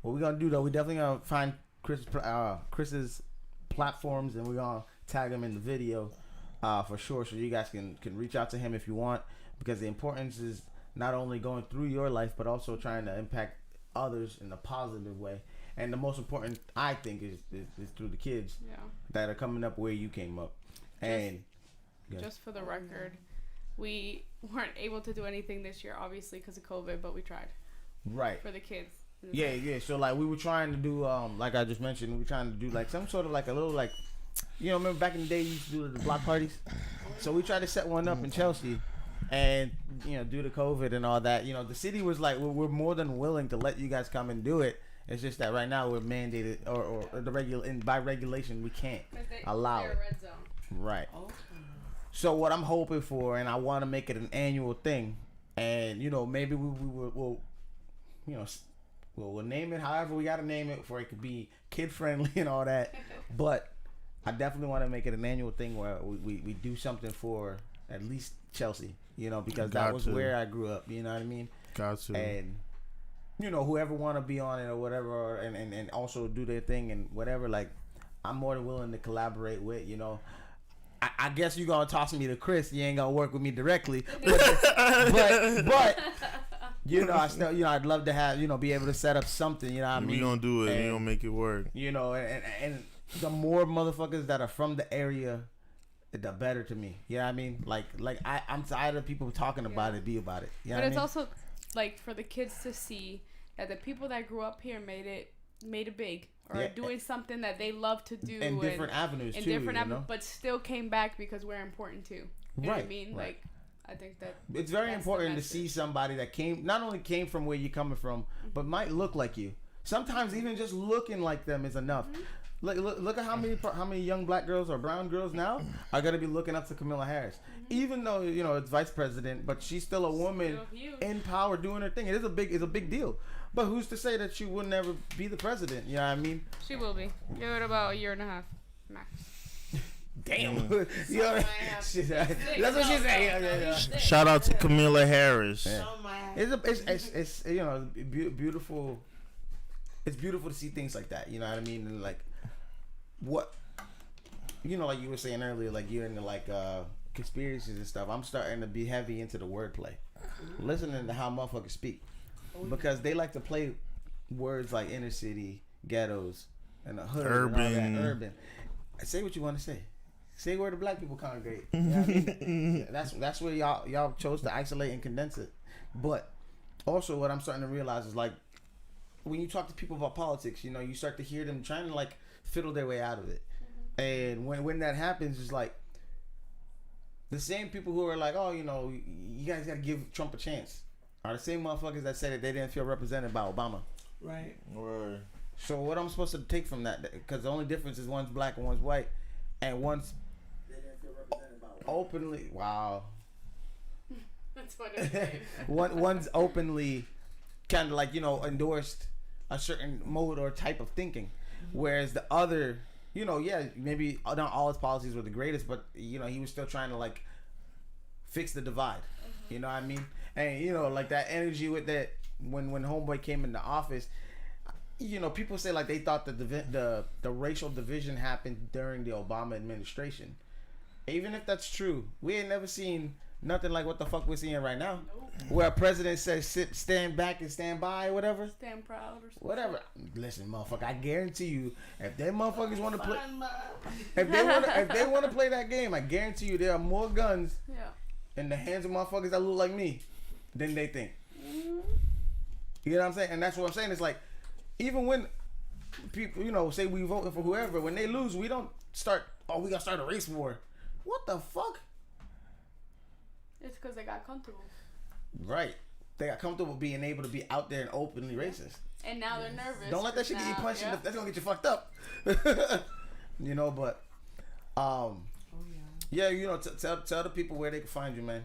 we're gonna do though, we definitely gonna find Chris's platforms and we're gonna tag him in the video for sure, so you guys can reach out to him if you want, because the importance is not only going through your life but also trying to impact others in a positive way. And the most important, I think, is through the kids that are coming up where you came up. And just for the record, we weren't able to do anything this year, obviously, because of COVID, but we tried. Right. For the kids. Yeah. So, like, we were trying to do, like I just mentioned, we were trying to do, like, some sort of, like, a little, like, you know, remember back in the day you used to do the block parties? So we tried to set one up in Chelsea. And, you know, due to COVID and all that, you know, the city was like, we're more than willing to let you guys come and do it. It's just that right now we're mandated or by regulation we can't allow it. Red zone. Right. Okay. So what I'm hoping for, and I want to make it an annual thing, and you know maybe we'll you know we'll name it however we got to name it for it could be kid friendly and all that. But I definitely want to make it an annual thing where we do something for at least Chelsea, you know, because that was where I grew up. You know what I mean? Got to. And you know, whoever want to be on it or whatever, and also do their thing and whatever, like, I'm more than willing to collaborate with, you know. I guess you gonna toss me to Chris. You ain't gonna work with me directly, but you know, I still, you know, I'd love to have, you know, be able to set up something. You know what I mean? We gonna do it. We gonna make it work. You know, and the more motherfuckers that are from the area, the better to me. You know what I mean? Like I'm tired of people talking about it, be about it. You know but what it's I mean? also like for the kids to see that the people that grew up here made it big, or doing something that they love to do in different avenues too, different you know? but still came back because we're important too. You know what I mean? Right. Like, I think that it's very important to see somebody that not only came from where you're coming from, but might look like you. Sometimes even just looking like them is enough. Look at how many young black girls or brown girls now are gonna be looking up to Kamala Harris, even though, you know, it's vice president, but she's still a woman in power doing her thing. It's a big deal. But who's to say that she would never be the president? You know what I mean? She will be. Give it about a year and a half max. Damn. You know, that's what she said. Shout out to Kamala Harris. Yeah. It's you know, beautiful. It's beautiful to see things like that. You know what I mean? And like, what, you know, like you were saying earlier, like you're into like conspiracies and stuff. I'm starting to be heavy into the wordplay, listening to how motherfuckers speak, because they like to play words like inner city, ghettos, and the hood, urban. And all that. Urban. Say what you want to say. Say where the black people congregate. You know what I mean? That's where y'all chose to isolate and condense it. But also, what I'm starting to realize is like, when you talk to people about politics, you know, you start to hear them trying to like fiddle their way out of it. And when that happens, it's like the same people who are like, oh, you know, you guys got to give Trump a chance are the same motherfuckers that say that they didn't feel represented by Obama. Right. Word. So what I'm supposed to take from that? Because the only difference is one's black and one's white, and one's openly. Wow. That's what it is. One's openly kind of like, you know, endorsed a certain mode or type of thinking, whereas the other, you know, yeah, maybe not all his policies were the greatest, but you know, he was still trying to like fix the divide. You know what I mean? And you know, like that energy with that when homeboy came into office, you know, people say like they thought that the racial division happened during the Obama administration. Even if that's true, we ain't never seen nothing like what the fuck we're seeing right now. Nope. Where a president says stand back and stand by or whatever. Stand proud or something. Whatever. Listen, motherfucker, I guarantee you, if them motherfuckers want to play, if they want to play that game, I guarantee you there are more guns in the hands of motherfuckers that look like me than they think. Mm-hmm. You know what I'm saying? And that's what I'm saying. It's like, even when people, you know, say we voting for whoever, when they lose, we don't start, we gotta start a race war. What the fuck? It's because they got comfortable. Right. They got comfortable being able to be out there and openly racist. And now they're nervous. Don't let that shit get you punched. Yeah. That's gonna get you fucked up. You know, but yeah, you know, tell the people where they can find you, man.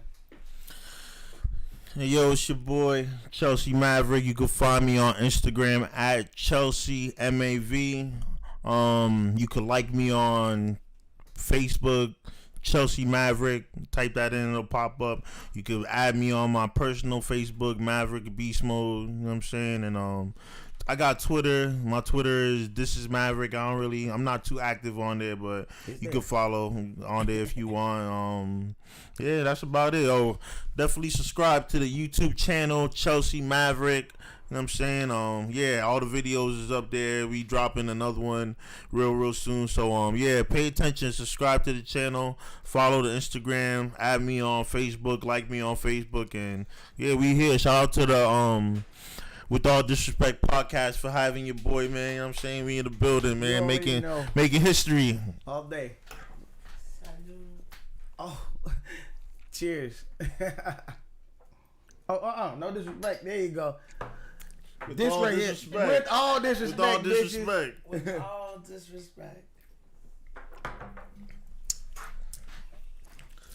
Hey, yo, it's your boy Chelsea Maverick. You can find me on Instagram at Chelsea MAV. You could like me on Facebook, Chelsea Maverick. Type that in, it'll pop up. You could add me on my personal Facebook, Maverick Beast Mode. You know what I'm saying? And I got Twitter. My Twitter is This Is Maverick. I'm not too active on there, but you can follow on there if you want. Yeah, that's about it. Oh, definitely subscribe to the YouTube channel, Chelsea Maverick. You know what I'm saying? Yeah, all the videos is up there. We dropping another one real soon. So yeah, pay attention, subscribe to the channel, follow the Instagram, add me on Facebook, like me on Facebook, and yeah, we here. Shout out to the With All Disrespect podcast for having your boy, man. You know what I'm saying? We in the building, man, making history. All day. Oh, cheers. No disrespect. There you go. With this all right disrespect. Here. With all disrespect. With all disrespect. With all disrespect.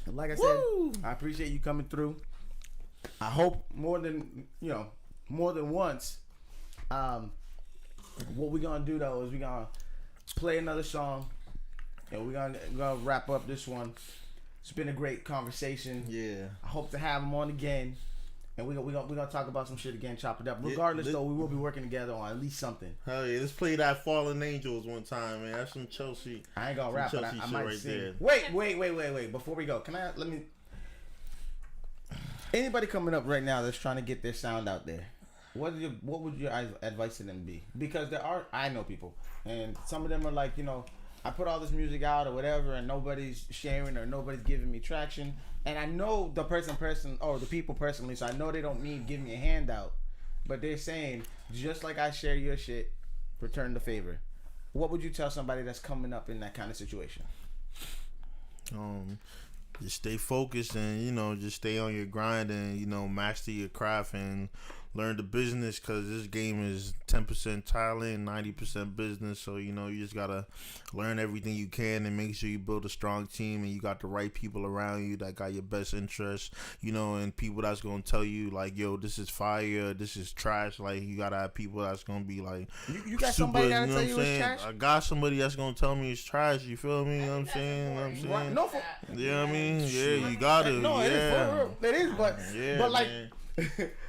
Like I said, I appreciate you coming through. I hope more than once. What we're gonna do though is we're gonna play another song, and we're gonna wrap up this one. It's been a great conversation. Yeah. I hope to have him on again, and we're gonna talk about some shit again, chop it up. Regardless, though, we will be working together on at least something. Hell yeah, let's play that Fallen Angels one time, man. That's some Chelsea. I ain't gonna rap, but I might right sing. there. Wait. Before we go, let me. Anybody coming up right now that's trying to get their sound out there, what would your advice to them be? Because I know people, and some of them are like, you know, I put all this music out or whatever, and nobody's sharing or nobody's giving me traction. And I know the person or the people personally, so I know they don't mean give me a handout, but they're saying just like I share your shit, return the favor. What would you tell somebody that's coming up in that kind of situation? Just stay focused and, you know, just stay on your grind and, you know, master your craft and learn the business, because this game is 10% talent, 90% business. So, you know, you just got to learn everything you can and make sure you build a strong team and you got the right people around you that got your best interests, you know, and people that's going to tell you, like, yo, this is fire, this is trash. Like, you got to have people that's going to be like, you got super, somebody that'll tell you it's trash? I got somebody that's going to tell me it's trash. You feel me? You know what I'm saying? Right. No, you know what I mean? Yeah, you got to. No, yeah. It is for real. It is, but, yeah, but like, man.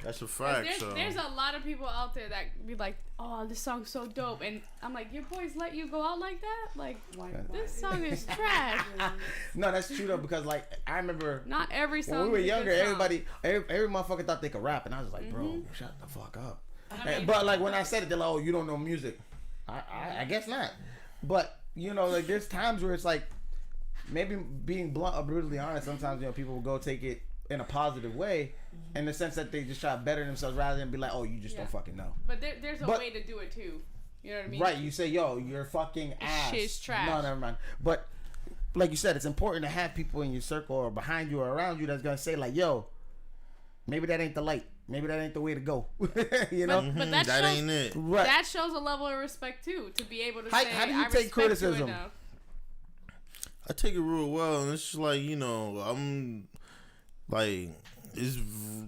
That's a fact. There's a lot of people out there that be like, oh, this song's so dope, and I'm like, your boys let you go out like that? Like, this song is trash. No, that's true though, because like I remember not every song. When we were younger, every motherfucker thought they could rap, and I was like, bro, shut the fuck up. But like when I said it, they're like, oh, you don't know music. I guess not. But you know, like there's times where it's like, maybe being blunt or brutally honest, sometimes, you know, people will go take it in a positive way, in the sense that they just try to better themselves rather than be like, oh, you just don't fucking know. But there's a way to do it too. You know what I mean? Right. You say, yo, you're fucking ass. Shit's trash. No, never mind. But like you said, it's important to have people in your circle or behind you or around you that's gonna say like, yo, maybe that ain't the light. Maybe that ain't the way to go. You know, but that shows, ain't it. Right. That shows a level of respect too, to be able to say, How do you I take respect criticism? you enough. I take it real well, and it's just like, you know, I'm like, it's,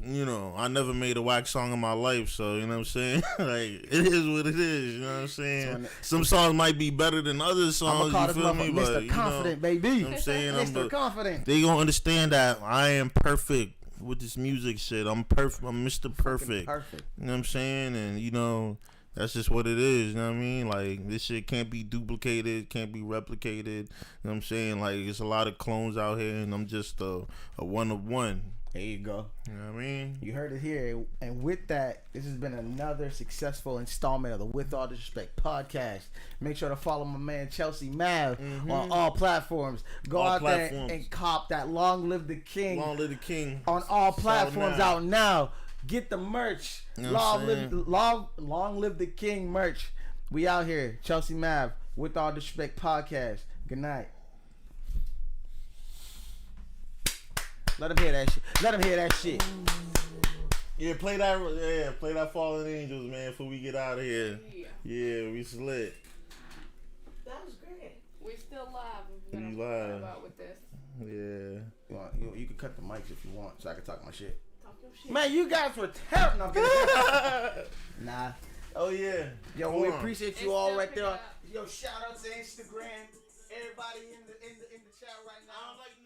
you know, I never made a whack song in my life, so you know what I'm saying. Like, it is what it is. You know what I'm saying. Some songs might be better than other songs. You feel me? Mr. Confident, baby. You know what I'm saying. Mr. Confident. They gonna understand that I am perfect with this music shit. I'm perfect. I'm Mr. Perfect. Perfect. You know what I'm saying? And you know, that's just what it is. You know what I mean? Like, this shit can't be duplicated, can't be replicated. You know what I'm saying? Like, there's a lot of clones out here, and I'm just a one of one. There you go. You know what I mean? You heard it here. And with that, this has been another successful installment of the With All Disrespect podcast. Make sure to follow my man Chelsea Mav on all platforms. Go out there and cop that Long Live the King. Long Live the King. On all platforms out now. Get the merch. You know Long Live the King merch. We out here. Chelsea Mav, With All Disrespect podcast. Good night. Let him hear that shit. Let him hear that shit. Yeah, play that Fallen Angels, man, before we get out of here. Yeah, we slit. That was great. We're still live. We live. About with this. Yeah. You can cut the mics if you want, so I can talk my shit. Talk your shit. Man, you guys were terrible. No, nah. Oh yeah. Yo, we appreciate you It's all still right there. picking up. Yo, shout out to Instagram. Everybody in the chat right now. I don't like